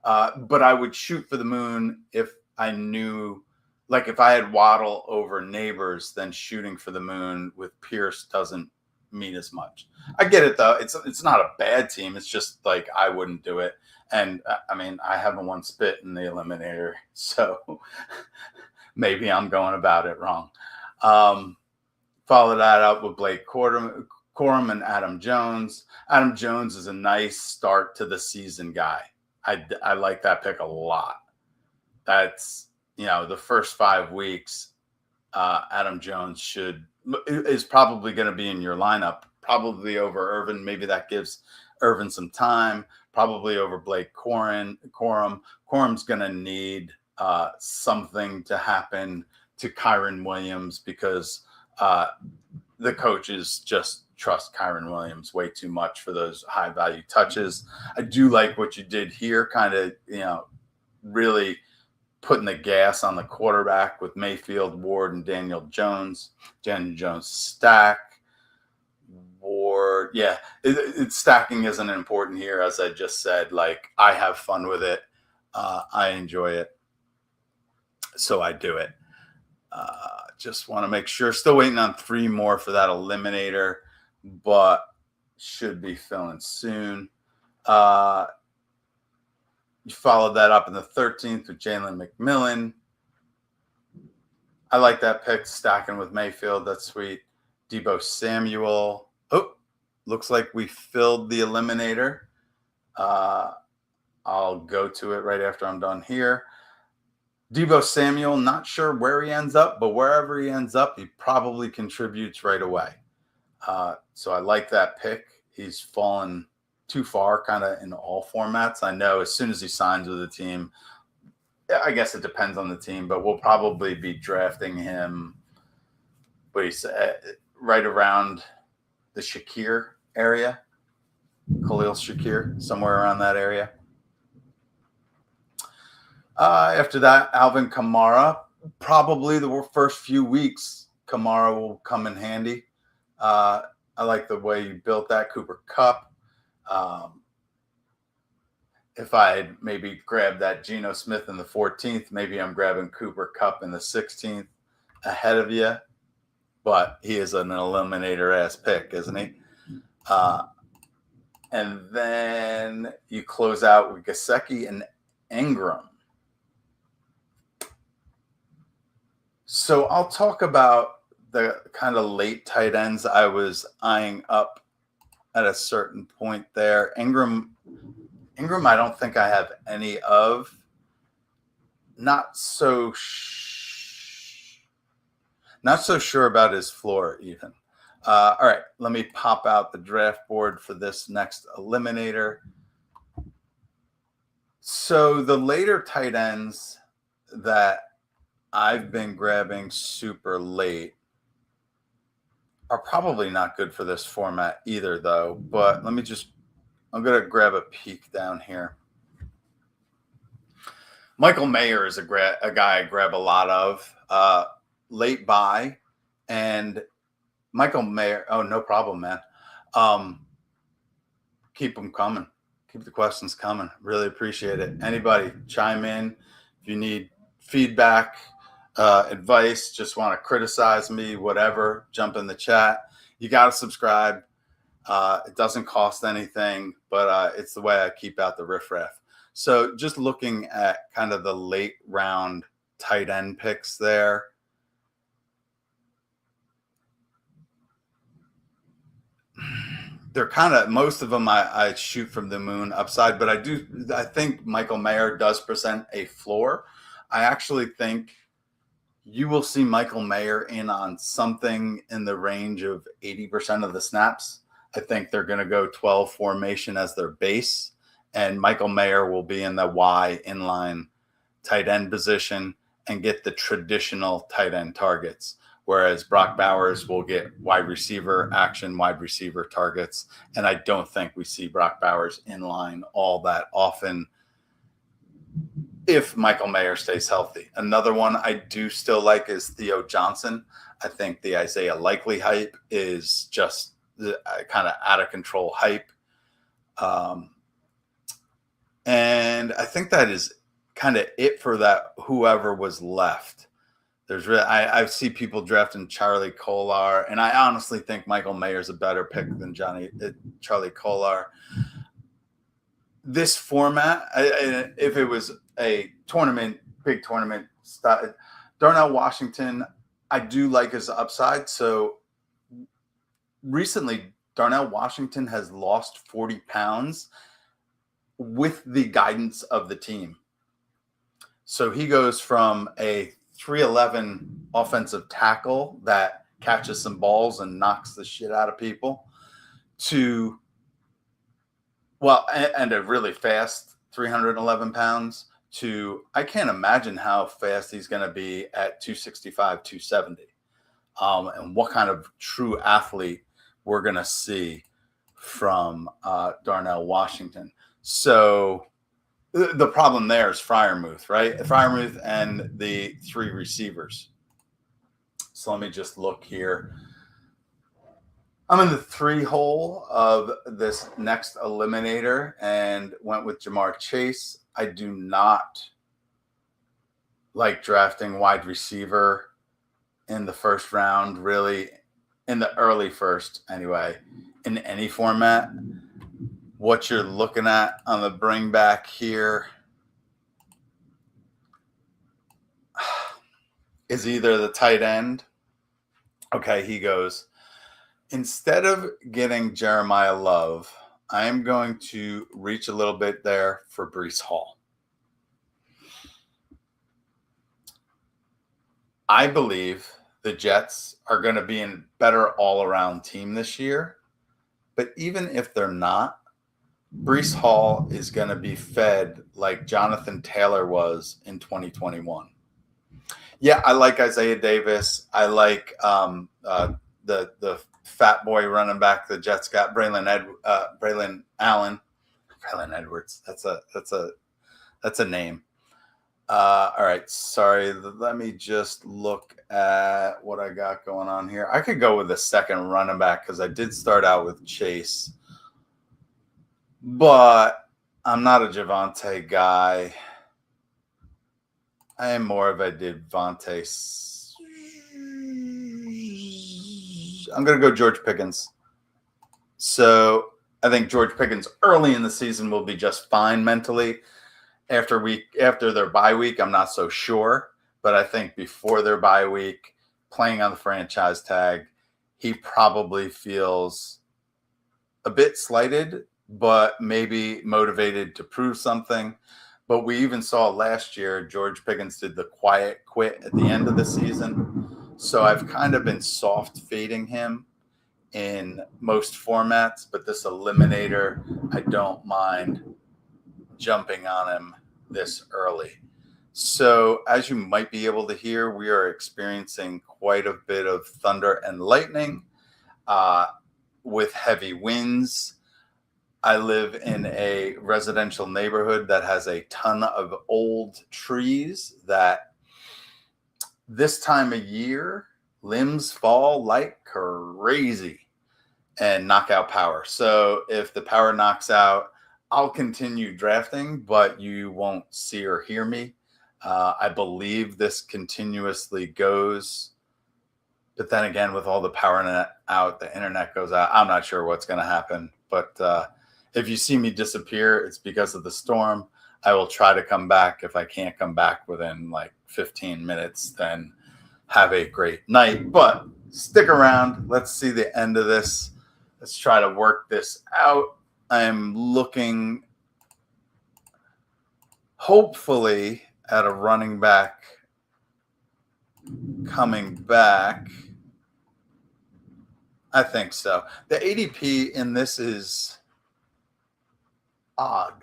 But I would shoot for the moon if I knew, like if I had Waddle over Neighbors, then shooting for the moon with Pierce doesn't mean as much. I get it though. It's not a bad team. It's just like I wouldn't do it. And I mean, I haven't won spit in the Eliminator, so maybe I'm going about it wrong. Follow that up with Blake Corum and Adam Jones. Adam Jones is a nice start to the season guy. I like that pick a lot. That's, the first 5 weeks, Adam Jones is probably going to be in your lineup, probably over Irvin. Maybe that gives Irvin some time, probably over Blake Corum. Corum's going to need something to happen to Kyren Williams because the coaches just trust Kyren Williams way too much for those high value touches. I do like what you did here, kind of, really putting the gas on the quarterback with Mayfield, Ward, and Daniel Jones. Daniel Jones stack. Ward, yeah, stacking isn't important here, as I just said. Like, I have fun with it. I enjoy it. So I do it. Just want to make sure. Still waiting on 3 more for that Eliminator, but should be filling soon. You followed that up in the 13th with Jalen McMillan. I like that pick, stacking with Mayfield. That's sweet. Deebo Samuel. Oh, looks like we filled the Eliminator. I'll go to it right after I'm done here. Deebo Samuel, not sure where he ends up, but wherever he ends up, he probably contributes right away. So I like that pick. He's fallen too far kind of in all formats. I know as soon as he signs with a team, I guess it depends on the team, but we'll probably be drafting him right around the Shakir area, Khalil Shakir, somewhere around that area. After that, Alvin Kamara. Probably the first few weeks, Kamara will come in handy. I like the way you built that. Cooper Kupp. If I had maybe grabbed that Geno Smith in the 14th, maybe I'm grabbing Cooper Kupp in the 16th ahead of you. But he is an Eliminator-ass pick, isn't he? And then you close out with Gesicki and Ingram. So I'll talk about the kind of late tight ends I was eyeing up at a certain point there. Ingram, I don't think I have any of. Not so sure about his floor even. All right, let me pop out the draft board for this next Eliminator. So the later tight ends that I've been grabbing super late are probably not good for this format either, though. But I'm going to grab a peek down here. Michael Mayer is a guy I grab a lot of late buy. And Michael Mayer, oh, no problem, man. Keep them coming. Keep the questions coming. Really appreciate it. Anybody chime in if you need feedback, advice, just want to criticize me, whatever, jump in the chat. You got to subscribe. It doesn't cost anything, but it's the way I keep out the riffraff. So just looking at kind of the late round tight end picks there. They're kind of, most of them I shoot from the moon upside, but I think Michael Mayer does present a floor. I actually think you will see Michael Mayer in on something in the range of 80% of the snaps. I think they're going to go 12 formation as their base, and Michael Mayer will be in the Y inline tight end position and get the traditional tight end targets. whereas Brock Bowers will get wide receiver action, wide receiver targets. And I don't think we see Brock Bowers in line all that often if Michael Mayer stays healthy. Another one I do still like is Theo Johnson. I think the Isaiah Likely hype is just kind of out of control hype. And I think that is kind of it for that, whoever was left. There's really, I see people drafting Charlie Kolar, and I honestly think Michael Mayer's a better pick than Charlie Kolar. This format, if it was a tournament, big tournament, Darnell Washington, I do like his upside. So recently, Darnell Washington has lost 40 pounds with the guidance of the team. So he goes from a 3'11" offensive tackle that catches some balls and knocks the shit out of people to, well, and a really fast 311 pounds to, I can't imagine how fast he's going to be at 265, 270. And what kind of true athlete we're going to see from Darnell Washington. So the problem there is Freiermuth, right? Freiermuth and the three receivers. So let me just look here. I'm in the 3 hole of this next eliminator and went with Jamar Chase. I do not like drafting wide receiver in the first round, really, in the early first anyway, in any format. What you're looking at on the bring back here is either the tight end. Okay, he goes, instead of getting Jeremiah Love, I am going to reach a little bit there for Breece Hall. I believe the Jets are going to be a better all-around team this year. But even if they're not, Breece Hall is going to be fed like Jonathan Taylor was in 2021. Yeah, I like Isaiah Davis. I like the fat boy running back the Jets got, Braylon Allen. Braylon Edwards. That's a name. All right, sorry. Let me just look at what I got going on here. I could go with the second running back because I did start out with Chase. But I'm not a Javonte guy. I am more of a Devontae. I'm going to go George Pickens. So I think George Pickens early in the season will be just fine mentally. After their bye week, I'm not so sure. But I think before their bye week, playing on the franchise tag, he probably feels a bit slighted, but maybe motivated to prove something. But we even saw last year, George Pickens did the quiet quit at the end of the season. So I've kind of been soft fading him in most formats, but this eliminator, I don't mind jumping on him this early. So as you might be able to hear, we are experiencing quite a bit of thunder and lightning with heavy winds. I live in a residential neighborhood that has a ton of old trees that this time of year, limbs fall like crazy and knock out power. So if the power knocks out, I'll continue drafting, but you won't see or hear me. I believe this continuously goes. But then again, with all the power out, the internet goes out. I'm not sure what's going to happen. But if you see me disappear, it's because of the storm. I will try to come back. If I can't come back within like 15 minutes, then have a great night. But stick around. Let's see the end of this. Let's try to work this out. I am looking, hopefully, at a running back coming back. I think so. The ADP in this is odd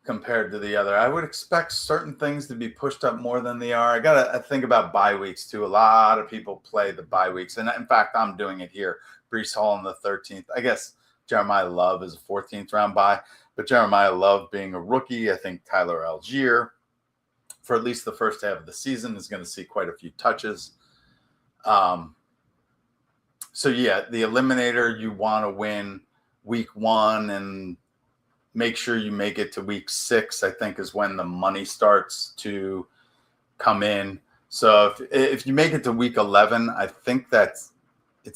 compared to the other. I would expect certain things to be pushed up more than they are. I got to think about bye weeks too. A lot of people play the bye weeks. And in fact, I'm doing it here. Brees Hall on the 13th. I guess Jeremiah Love is a 14th round bye. But Jeremiah Love being a rookie, I think Tyler Algier, for at least the first half of the season, is going to see quite a few touches. So, yeah, the Eliminator, you want to win week 1 and make sure you make it to week 6, I think, is when the money starts to come in. So if you make it to week 11, I think it's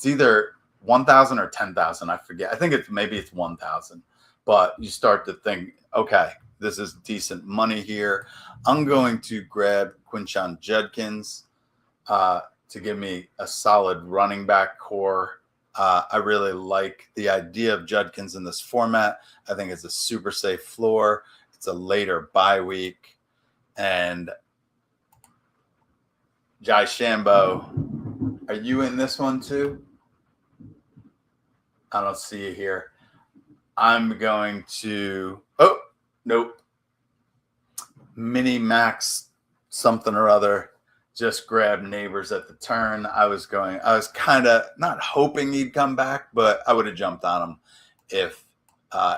either 1,000 or 10,000. I forget. I think maybe it's 1,000. But you start to think, okay, this is decent money here. I'm going to grab Quinshon Judkins to give me a solid running back core. I really like the idea of Judkins in this format. I think it's a super safe floor. It's a later bye week. And Jai Shambo, are you in this one too? I don't see you here. I'm going to, oh, nope. Mini Max something or other. Just grab Neighbors at the turn. I was kind of not hoping he'd come back, but I would have jumped on him if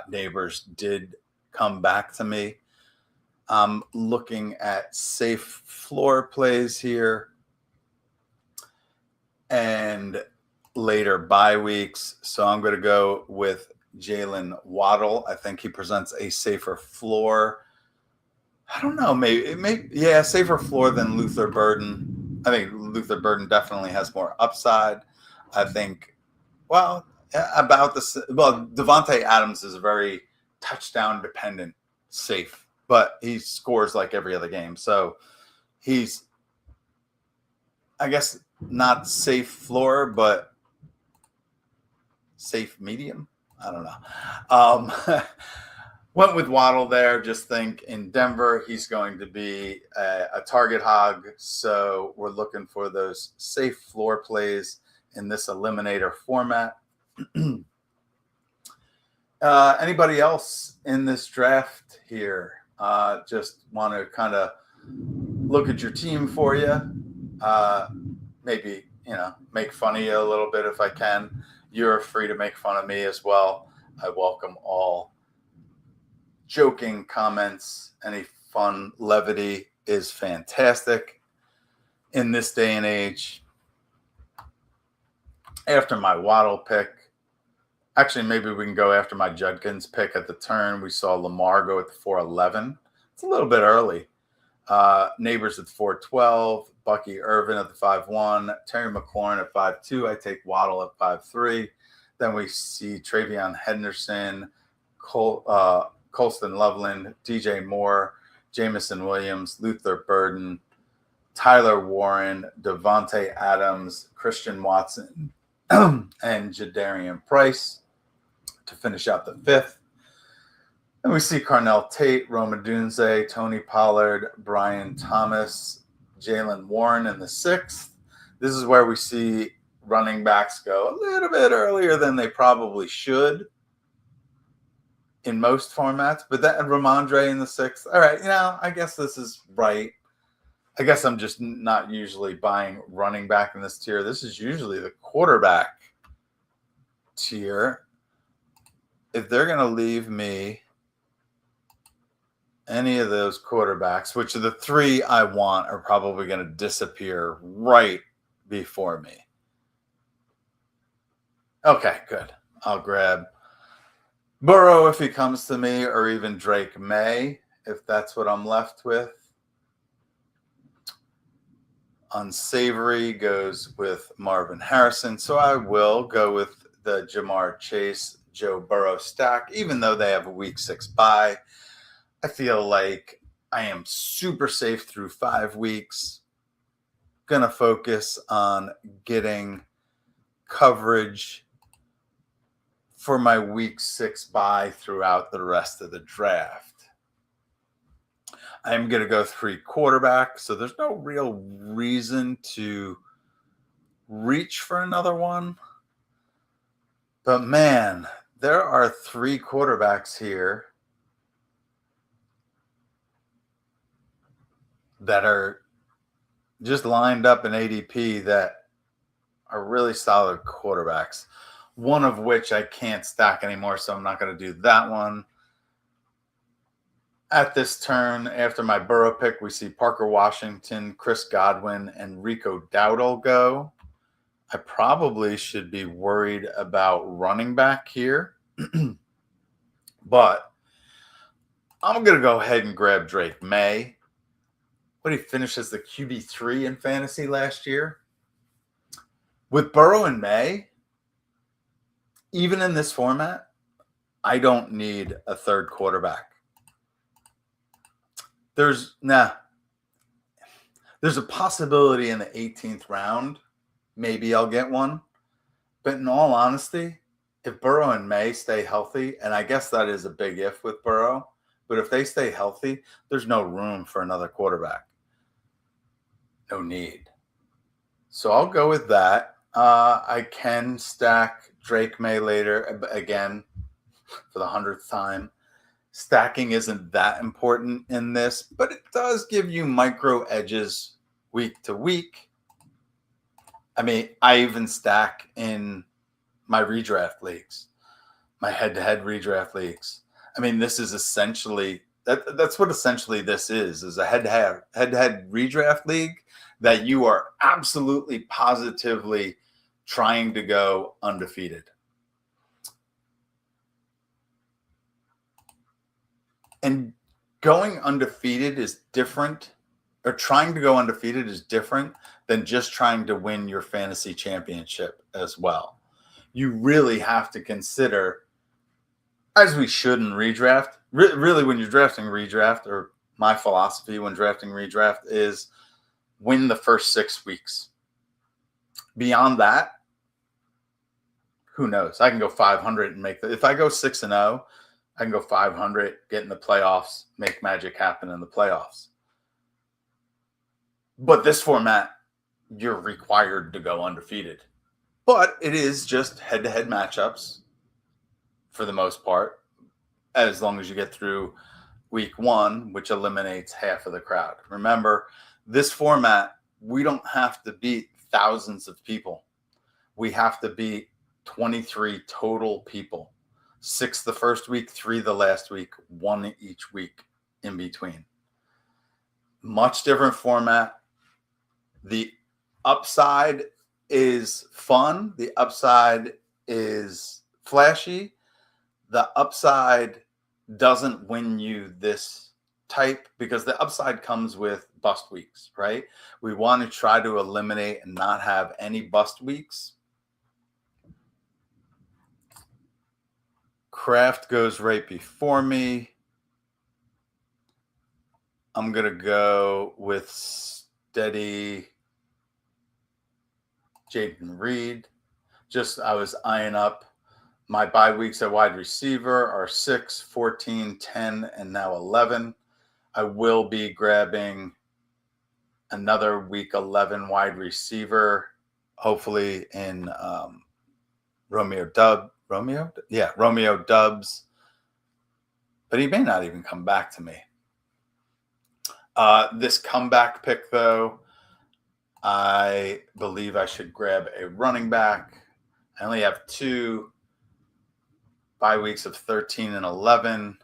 Neighbors did come back to me. I'm looking at safe floor plays here and later bye weeks. So I'm going to go with Jalen Waddle. I think he presents a safer floor. I don't know, maybe safer floor than Luther Burden. I think Luther Burden definitely has more upside. I think, Devontae Adams is a very touchdown dependent safe, but he scores like every other game. So he's, I guess, not safe floor, but safe medium. I don't know. Went with Waddle there. Just think in Denver, he's going to be a target hog. So we're looking for those safe floor plays in this Eliminator format. Anybody else in this draft here? Just want to kind of look at your team for you. Maybe, make fun of you a little bit if I can. You're free to make fun of me as well. I welcome all joking comments. Any fun levity is fantastic in this day and age. After my Waddle pick, actually, maybe we can go after my Judkins pick at the turn. We saw Lamar go at the 4:11. It's a little bit early. Neighbors at 4:12. Bucky Irvin at the 5:1. Terry McLaurin at 5:2. I take Waddle at 5:3. Then we see Travion Henderson, Colston Loveland, DJ Moore, Jamison Williams, Luther Burden, Tyler Warren, Devontae Adams, Christian Watson, and Jadarian Price to finish out the 5th. Then we see Carnell Tate, Roma Dunze, Tony Pollard, Brian Thomas, Jalen Warren in the 6th. This is where we see running backs go a little bit earlier than they probably should in most formats, but then Ramondre in the 6th. All right, I guess this is right. I guess I'm just not usually buying running back in this tier. This is usually the quarterback tier. If they're going to leave me any of those quarterbacks, which are the 3 I want, are probably going to disappear right before me. Okay, good. I'll grab Burrow if he comes to me, or even Drake May, if that's what I'm left with. Unsavory goes with Marvin Harrison. So I will go with the Jamar Chase, Joe Burrow stack, even though they have a week 6 bye. I feel like I am super safe through 5 weeks. Gonna focus on getting coverage for my week 6 bye throughout the rest of the draft. I'm going to go 3 quarterbacks, so there's no real reason to reach for another one. But man, there are 3 quarterbacks here that are just lined up in ADP that are really solid quarterbacks, one of which I can't stack anymore, so I'm not going to do that one. At this turn, after my Burrow pick, we see Parker Washington, Chris Godwin, and Rico Dowdle go. I probably should be worried about running back here, but I'm going to go ahead and grab Drake May. What did he finish as the QB3 in fantasy last year? With Burrow and May, even in this format, I don't need a third quarterback. There's a possibility in the 18th round, maybe I'll get one. But in all honesty, if Burrow and May stay healthy, and I guess that is a big if with Burrow, but if they stay healthy, there's no room for another quarterback. No need. So I'll go with that. I can stack Drake May later, again, for the 100th time. Stacking isn't that important in this, but it does give you micro edges week to week. I mean, I even stack in my redraft leagues, my head-to-head redraft leagues. I mean, this is essentially that's what essentially this is a head-to-head redraft league that you are absolutely positively trying to go undefeated. And going undefeated is different, or trying to go undefeated is different than just trying to win your fantasy championship as well. You really have to consider, as we should in redraft, really when you're drafting redraft, or my philosophy when drafting redraft is win the first 6 weeks. Beyond that, who knows? I can go 500 and make if I go 6-0, I can go 500, get in the playoffs, make magic happen in the playoffs. But this format, you're required to go undefeated. But it is just head-to-head matchups for the most part, as long as you get through week 1, which eliminates half of the crowd. Remember, this format, we don't have to beat thousands of people. We have to beat 23 total people. 6 the first week, 3 the last week, 1 each week in between. Much different format. The upside is fun. The upside is flashy. The upside doesn't win you this type because the upside comes with bust weeks, right? We want to try to eliminate and not have any bust weeks. Kraft goes right before me. I'm going to go with steady Jaden Reed. I was eyeing up my bye weeks at wide receiver are 6, 14, 10, and now 11. I will be grabbing another week 11 wide receiver, hopefully in Romeo Dubs. But he may not even come back to me. This comeback pick, though, I believe I should grab a running back. I only have 2 bye weeks of 13 and 11.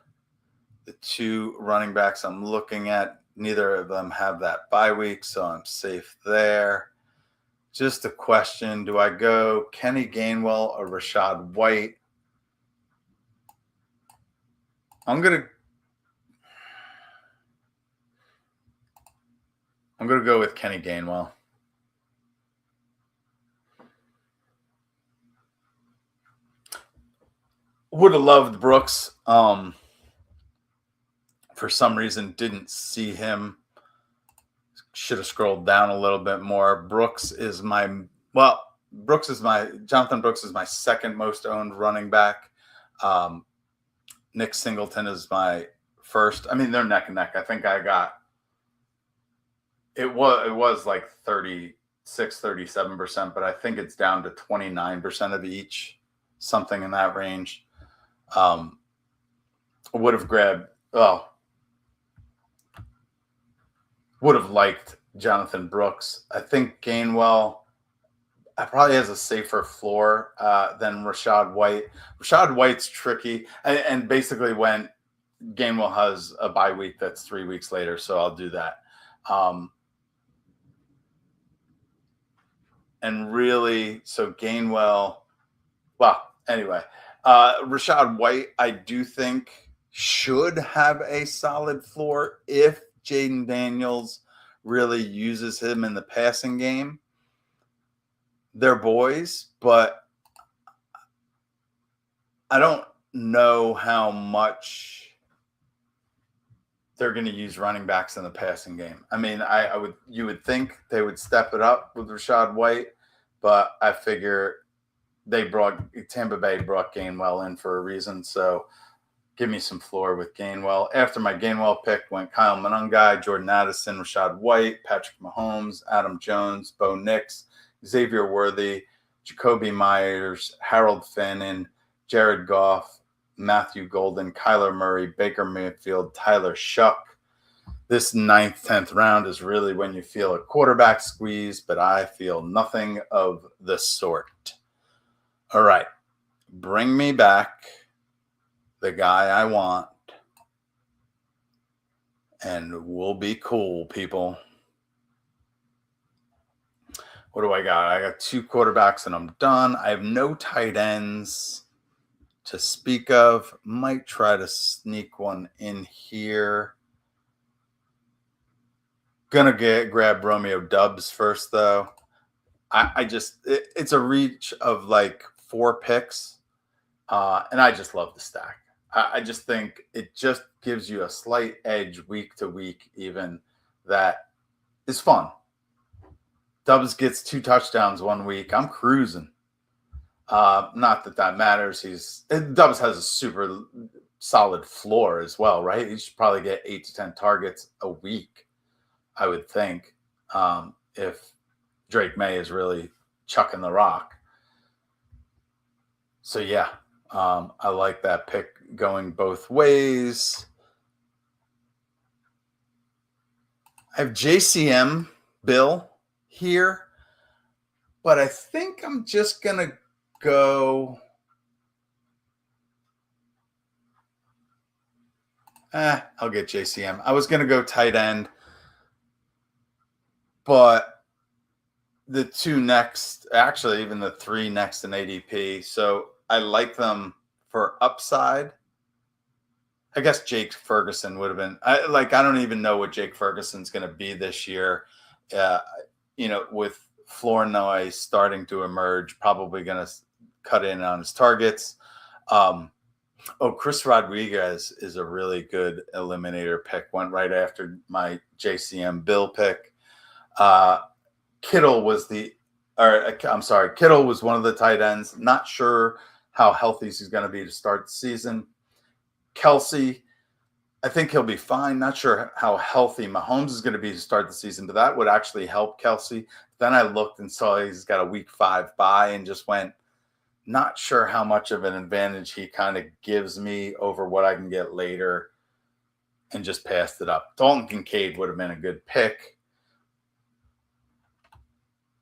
The 2 running backs I'm looking at, neither of them have that bye week, so I'm safe there. Just a question, do I go Kenny Gainwell or Rachaad White? I'm going to go with Kenny Gainwell. Would have loved Brooks. For some reason, didn't see him. Should have scrolled down a little bit more. Jonathan Brooks is my second most owned running back. Nick Singleton is my first. I mean, they're neck and neck. I think I got it was like 36, 37%, but I think it's down to 29% of each, something in that range. Would have grabbed would have liked Jonathan Brooks. I think Gainwell probably has a safer floor than Rashad White. Rashad White's tricky, and basically when Gainwell has a bye week that's 3 weeks later, so I'll do that. And really, so Gainwell, well, anyway, Rashad White, I do think should have a solid floor if Jaden Daniels really uses him in the passing game. They're boys, but I don't know how much they're going to use running backs in the passing game. I mean, you would think they would step it up with Rashad White, but I figure Tampa Bay brought Gainwell in for a reason. So give me some floor with Gainwell. After my Gainwell pick went Kyle Monangai, Jordan Addison, Rashad White, Patrick Mahomes, Adam Jones, Bo Nix, Xavier Worthy, Jacoby Myers, Harold Fannin, Jared Goff, Matthew Golden, Kyler Murray, Baker Mayfield, Tyler Shuck. This 9th, 10th round is really when you feel a quarterback squeeze, but I feel nothing of the sort. All right, bring me back the guy I want, and we'll be cool, people. What do I got? I got 2 quarterbacks, and I'm done. I have no tight ends to speak of. Might try to sneak one in here. Gonna grab Romeo Dubs first, though. It's a reach of like 4 picks, and I just love the stack. I just think it just gives you a slight edge week to week, even that is fun. Dubs gets 2 touchdowns one week. I'm cruising. Not that matters. Dubs has a super solid floor as well, right? He should probably get 8 to 10 targets a week, I would think, if Drake May is really chucking the rock. So, yeah, I like that pick going both ways. I have JCM Bill here, but I think I'm just going to go. I'll get JCM. I was going to go tight end, but the 2 next, actually even the 3 next in ADP. So I like them for upside. I guess Jake Ferguson would have been. I don't even know what Jake Ferguson's going to be this year. With Flournoy starting to emerge, probably going to cut in on his targets. Chris Rodriguez is a really good eliminator pick. Went right after my JCM Bill pick. Kittle was Kittle was one of the tight ends. Not sure how healthy he's going to be to start the season. Kelsey, I think he'll be fine. Not sure how healthy Mahomes is going to be to start the season, but that would actually help Kelsey. Then I looked and saw he's got a week 5 bye and just went, not sure how much of an advantage he kind of gives me over what I can get later, and just passed it up. Dalton Kincaid would have been a good pick.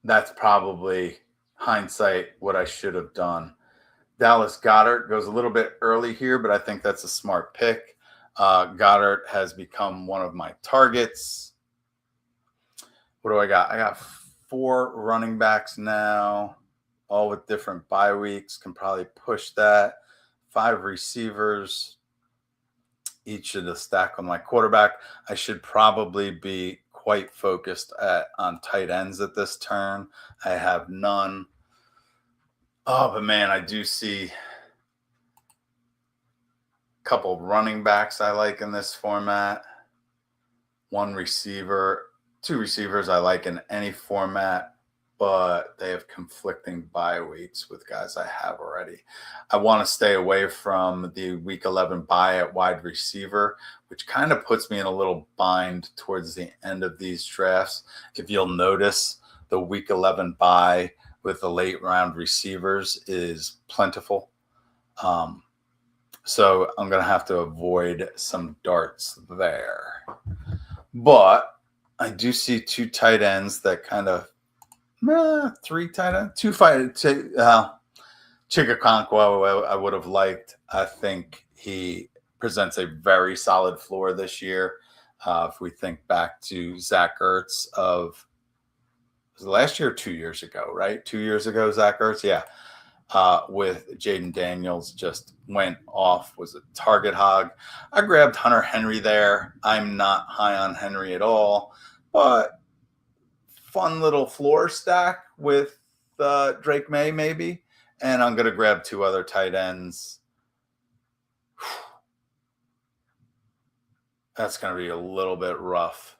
That's probably hindsight what I should have done. Dallas Goedert goes a little bit early here, but I think that's a smart pick. Goddard has become one of my targets. What do I got? I got 4 running backs now, all with different bye weeks. Can probably push that. 5 receivers. Each should stack on my quarterback. I should probably be quite focused on tight ends at this turn. I have none. Oh, but man, I do see a couple running backs I like in this format. 1 receiver, 2 receivers I like in any format, but they have conflicting bye weeks with guys I have already. I want to stay away from the week 11 bye at wide receiver, which kind of puts me in a little bind towards the end of these drafts. If you'll notice, the week 11 bye with the late round receivers is plentiful. So I'm going to have to avoid some darts there. But I do see two tight ends that kind of three tight ends, two fight. Chigakonkwo, I would have liked. I think he presents a very solid floor this year. If we think back to Zach Ertz of was it last year or 2 years ago, right? 2 years ago, Zach Ertz, yeah. With Jaden Daniels just went off, was a target hog. I grabbed Hunter Henry there. I'm not high on Henry at all, but fun little floor stack with Drake May, maybe. And I'm going to grab two other tight ends. That's going to be a little bit rough.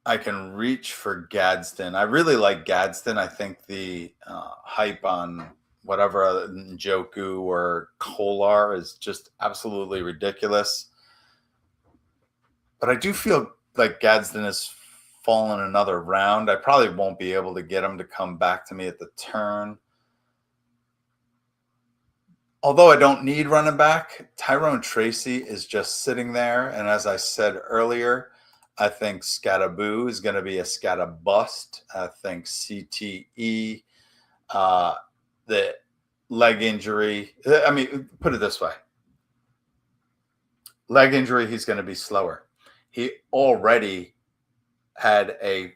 I can reach for Gadsden. I really like Gadsden. I think the hype on whatever Njoku or Kolar is just absolutely ridiculous. But I do feel like Gadsden has fallen another round. I probably won't be able to get him to come back to me at the turn. Although I don't need running back, Tyrone Tracy is just sitting there. And as I said earlier, I think Scattaboo is going to be a Scattabust. I think CTE, the leg injury. I mean, put it this way. Leg injury, he's going to be slower. He already had a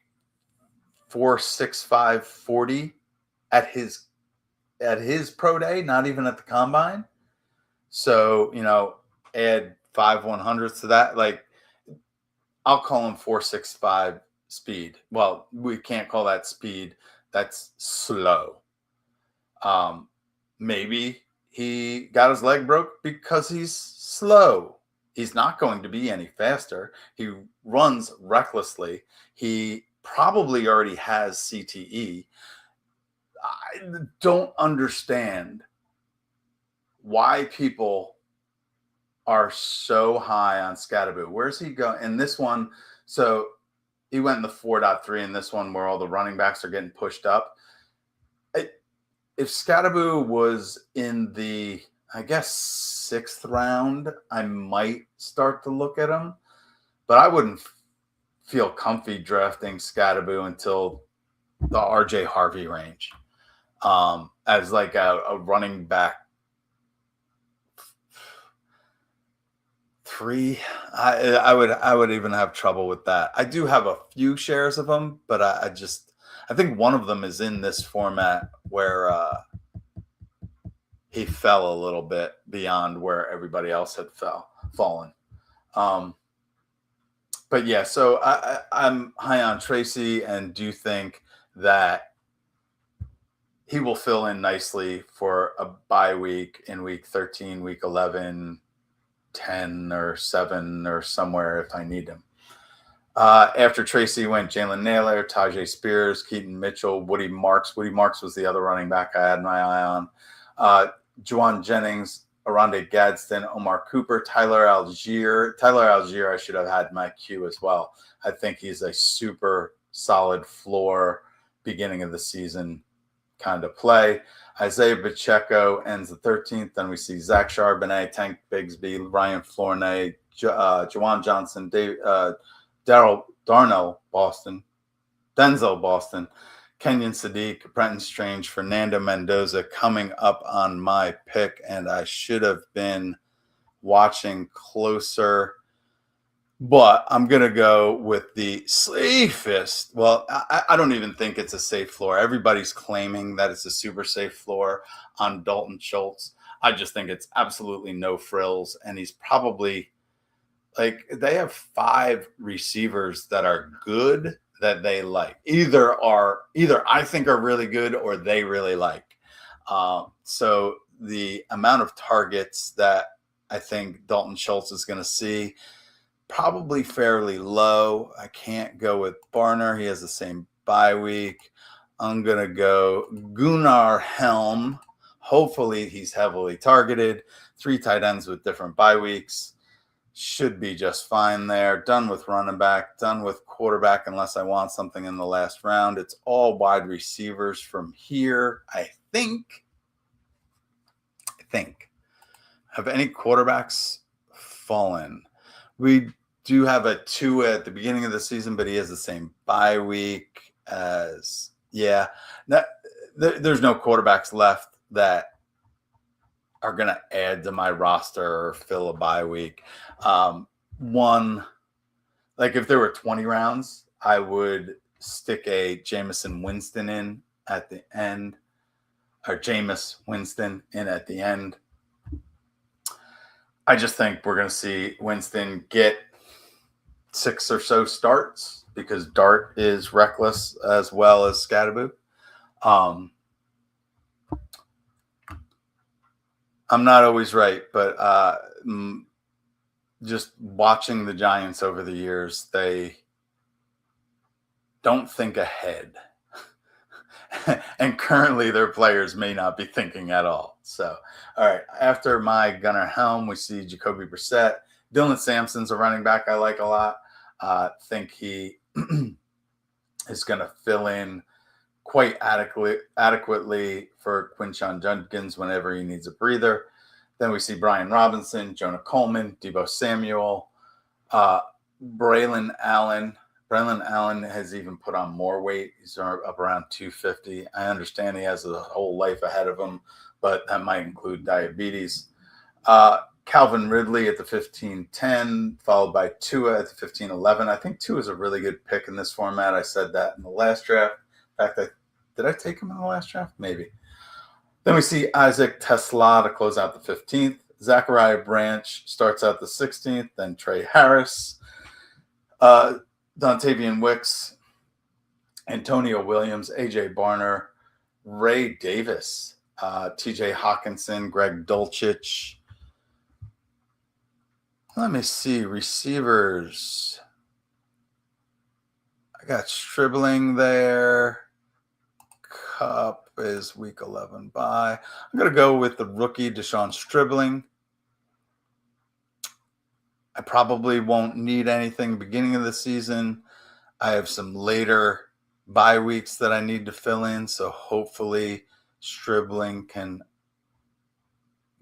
4.65 40 at his pro day, not even at the combine. So, add 5/100ths to that. Like, I'll call him 4.65 speed. Well, we can't call that speed. That's slow. Maybe he got his leg broke because he's slow. He's not going to be any faster. He runs recklessly. He probably already has CTE. I don't understand why people are so high on Scattaboo. Where's he going? In this one, so he went in the 4.3 in this one where all the running backs are getting pushed up. If Scattaboo was in the, I guess, 6th round, I might start to look at him. But I wouldn't feel comfy drafting Scattaboo until the RJ Harvey range as like a running back 3. I would even have trouble with that. I do have a few shares of them, but I think one of them is in this format where he fell a little bit beyond where everybody else had fallen. But yeah, so I'm high on Tracy and do think that he will fill in nicely for a bye week in week 13, week 11, 10 or 7 or somewhere if I need him. After Tracy went Jalen Naylor, Tajay Spears, Keaton Mitchell, Woody Marks. Woody Marks was the other running back I had my eye on. Juwan Jennings, Aronde Gadsden, Omar Cooper, Tyler Algier. Tyler Algier I should have had in my queue as well. I think he's a super solid floor beginning of the season kind of play. Isaiah Pacheco ends the 13th. Then we see Zach Charbonnet, Tank Bigsby, Ryan Flournoy, Juwan Johnson, Darnell Boston, Denzel Boston, Kenyon Sadiq, Brenton Strange, Fernando Mendoza coming up on my pick. And I should have been watching closer. But I'm going to go with the safest. Well, I don't even think it's a safe floor. Everybody's claiming that it's a super safe floor on Dalton Schultz. I just think it's absolutely no frills. And he's probably like, they have 5 receivers that are good that they like. Either I think are really good or they really like. So the amount of targets that I think Dalton Schultz is going to see, probably fairly low. I can't go with Barner. He has the same bye week. I'm going to go Gunnar Helm. Hopefully he's heavily targeted. 3 tight ends with different bye weeks. Should be just fine there. Done with running back. Done with quarterback unless I want something in the last round. It's all wide receivers from here. I think. Have any quarterbacks fallen? We do have a Tua at the beginning of the season, but he has the same bye week as there's no quarterbacks left that are going to add to my roster or fill a bye week. One, like if there were 20 rounds, I would stick a Jameis Winston in at the end, or Jameis Winston in at the end. I just think we're going to see Winston get 6 or so starts because Dart is reckless as well as Scatterboo. I'm not always right, but just watching the Giants over the years, they don't think ahead. And currently their players may not be thinking at all. So, all right, after my Gunnar Helm, we see Jacoby Brissett. Dylan Sampson's a running back I like a lot. Think he is going to fill in quite adequately for Quinshon Judkins whenever he needs a breather. Then we see Brian Robinson, Jonah Coleman, Deebo Samuel, Braylon Allen. Braylon Allen has even put on more weight. He's up around 250. I understand he has a whole life ahead of him, but that might include diabetes. Calvin Ridley at the 15-10, followed by Tua at the 15-11. I think Tua is a really good pick in this format. I said that in the last draft. In fact, did I take him in the last draft? Maybe. Then we see Isaac Tesla to close out the 15th. Zachariah Branch starts out the 16th. Then Trey Harris, Dontavian Wicks, Antonio Williams, AJ Barner, Ray Davis, TJ Hawkinson, Greg Dulcich. Let me see. Receivers. I got Stribling there. Cup is week 11 bye. I'm going to go with the rookie Deshaun Stribling. I probably won't need anything beginning of the season. I have some later bye weeks that I need to fill in, so hopefully Stribling can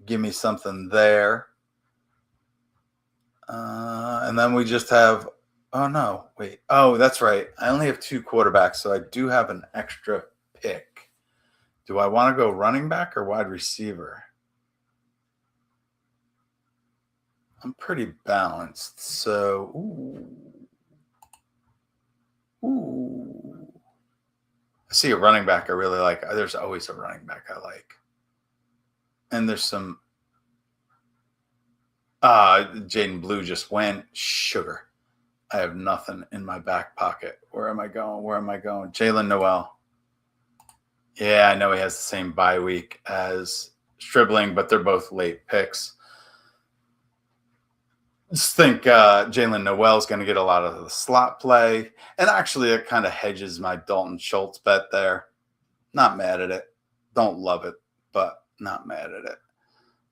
give me something there. And then we just have, that's right. I only have 2 quarterbacks, so I do have an extra pick. Do I want to go running back or wide receiver? I'm pretty balanced. So, I see a running back I really like. There's always a running back I like. And there's some. Jaden Blue just went. Sugar. I have nothing in my back pocket. Where am I going? Jalen Noel. Yeah, I know he has the same bye week as Stribling, but they're both late picks. Just think Jalen Noel is going to get a lot of the slot play. And actually, it kind of hedges my Dalton Schultz bet there. Not mad at it. Don't love it, but not mad at it.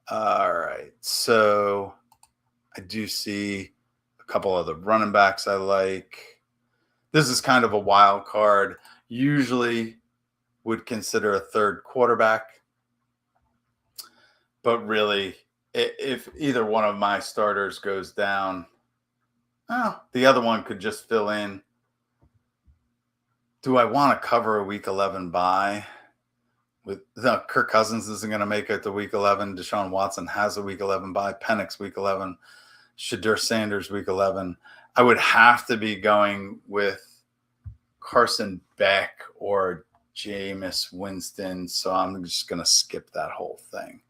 All right. So I do see a couple other running backs I like. This is kind of a wild card. Usually would consider a third quarterback. But really, if either one of my starters goes down, the other one could just fill in. Do I want to cover a week 11 bye? Kirk Cousins isn't going to make it to week 11. Deshaun Watson has a week 11 bye. Penix week 11. Shadur Sanders week 11. I would have to be going with Carson Beck or Jameis Winston, so I'm just going to skip that whole thing.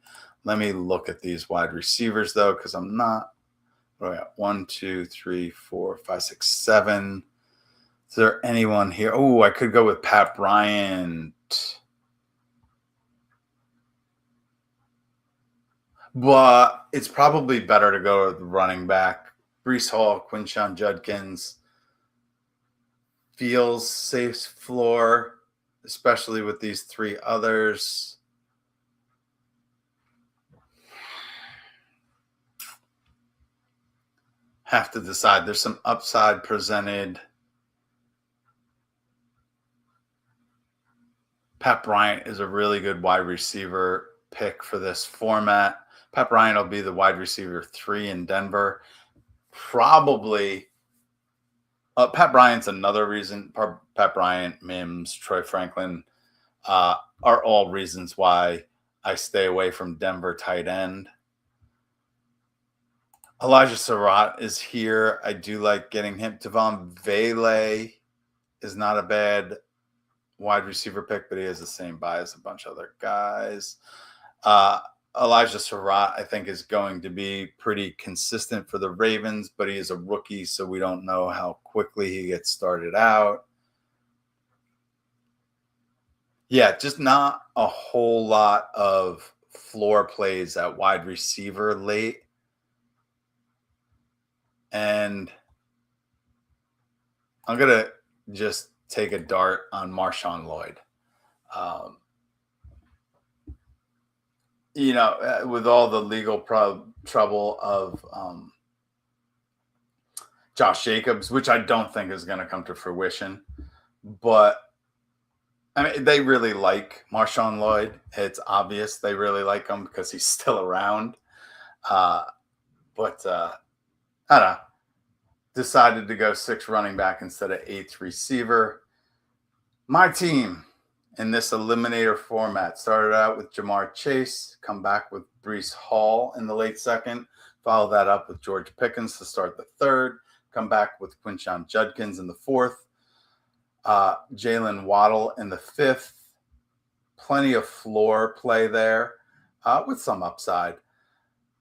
Let me look at these wide receivers, though, because I'm not. What do I got? 1, 2, 3, 4, 5, 6, 7. Is there anyone here? Oh, I could go with Pat Bryant. But it's probably better to go with running back. Breece Hall, Quinshon Judkins feels safe floor, especially with these 3 others. Have to decide. There's some upside presented. Pat Bryant is a really good wide receiver pick for this format. Pat Bryant will be the wide receiver 3 in Denver. Probably Pat Bryant's another reason. Pat Bryant, Mims, Troy Franklin are all reasons why I stay away from Denver tight end. Elijah Surratt is here. I do like getting him. Devon Vele is not a bad wide receiver pick, but he has the same buy as a bunch of other guys. Elijah Surratt, I think, is going to be pretty consistent for the Ravens, but he is a rookie, so we don't know how quickly he gets started out. Yeah, just not a whole lot of floor plays at wide receiver late. And I'm going to just take a dart on Marshawn Lloyd. With all the legal trouble of Josh Jacobs, which I don't think is going to come to fruition. But, I mean, they really like Marshawn Lloyd. It's obvious they really like him because he's still around. I don't know. Decided to go 6th running back instead of 8th receiver. My team in this eliminator format started out with Jamar Chase, come back with Breece Hall in the late 2nd, follow that up with George Pickens to start the 3rd, come back with Quinshon Judkins in the 4th, Jalen Waddle in the 5th. Plenty of floor play there with some upside.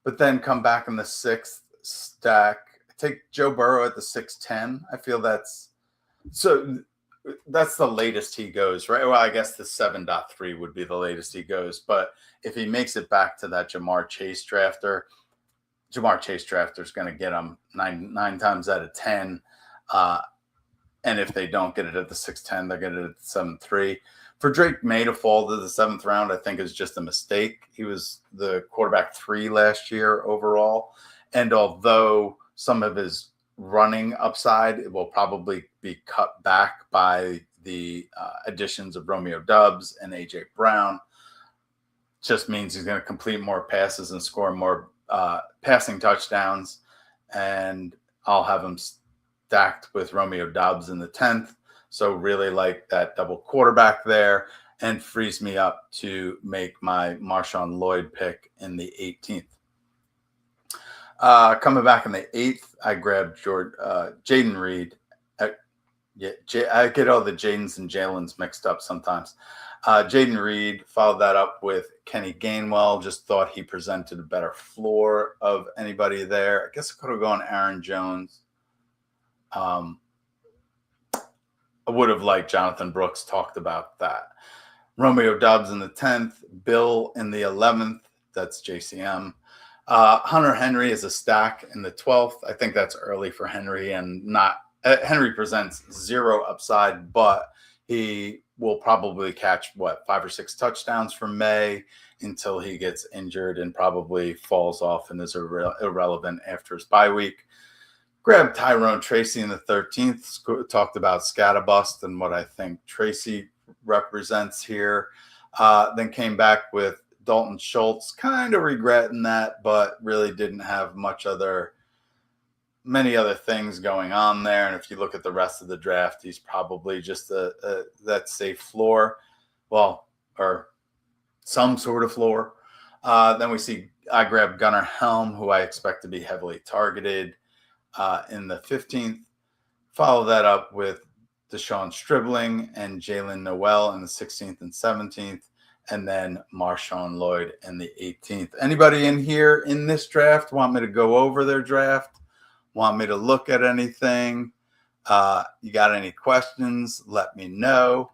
But then come back in the 6th, stack. Take Joe Burrow at the 6'10". I feel that's the latest he goes, right? Well, I guess the 7.3 would be the latest he goes. But if he makes it back to that Jamar Chase drafter is going to get him nine times out of 10. And if they don't get it at the 6'10", they're getting it at the 7.3. For Drake May to fall to the 7th round, I think is just a mistake. He was the quarterback 3 last year overall. And although some of his running upside, it will probably be cut back by the additions of Romeo Doubs and A.J. Brown. Just means he's going to complete more passes and score more passing touchdowns. And I'll have him stacked with Romeo Doubs in the 10th. So really like that double quarterback there, and frees me up to make my Marshawn Lloyd pick in the 18th. Coming back in the 8th, I grabbed Jaden Reed. I get all the Jadens and Jalen's mixed up sometimes. Jaden Reed, followed that up with Kenny Gainwell. Just thought he presented a better floor of anybody there. I guess I could have gone Aaron Jones. I would have liked Jonathan Brooks, talked about that. Romeo Doubs in the 10th, Bill in the 11th. That's JCM. Hunter Henry is a stack in the 12th. I think that's early for Henry, and not Henry presents 0 upside, but he will probably catch 5 or 6 touchdowns from May until he gets injured and probably falls off and is irrelevant after his bye week. Grabbed Tyrone Tracy in the 13th. Talked about Scatterbust and what I think Tracy represents here. Then came back with Dalton Schultz, kind of regretting that, but really didn't have many other things going on there. And if you look at the rest of the draft, he's probably just that safe floor, or some sort of floor. Then I grabbed Gunnar Helm, who I expect to be heavily targeted in the 15th. Follow that up with Deshaun Stribling and Jalen Noel in the 16th and 17th. And then Marshawn Lloyd in the 18th. Anybody in here in this draft want me to go over their draft? Want me to look at anything? You got any questions? Let me know.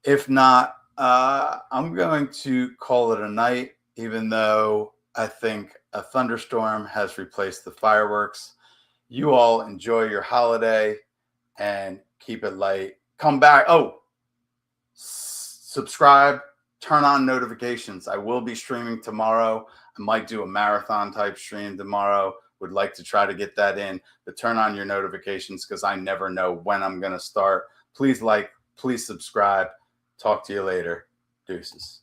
If not, I'm going to call it a night, even though I think a thunderstorm has replaced the fireworks. You all enjoy your holiday and keep it light. Come back. Subscribe, turn on notifications. I will be streaming tomorrow. I might do a marathon type stream tomorrow. Would like to try to get that in, but turn on your notifications because I never know when I'm going to start. Please subscribe. Talk to you later. Deuces.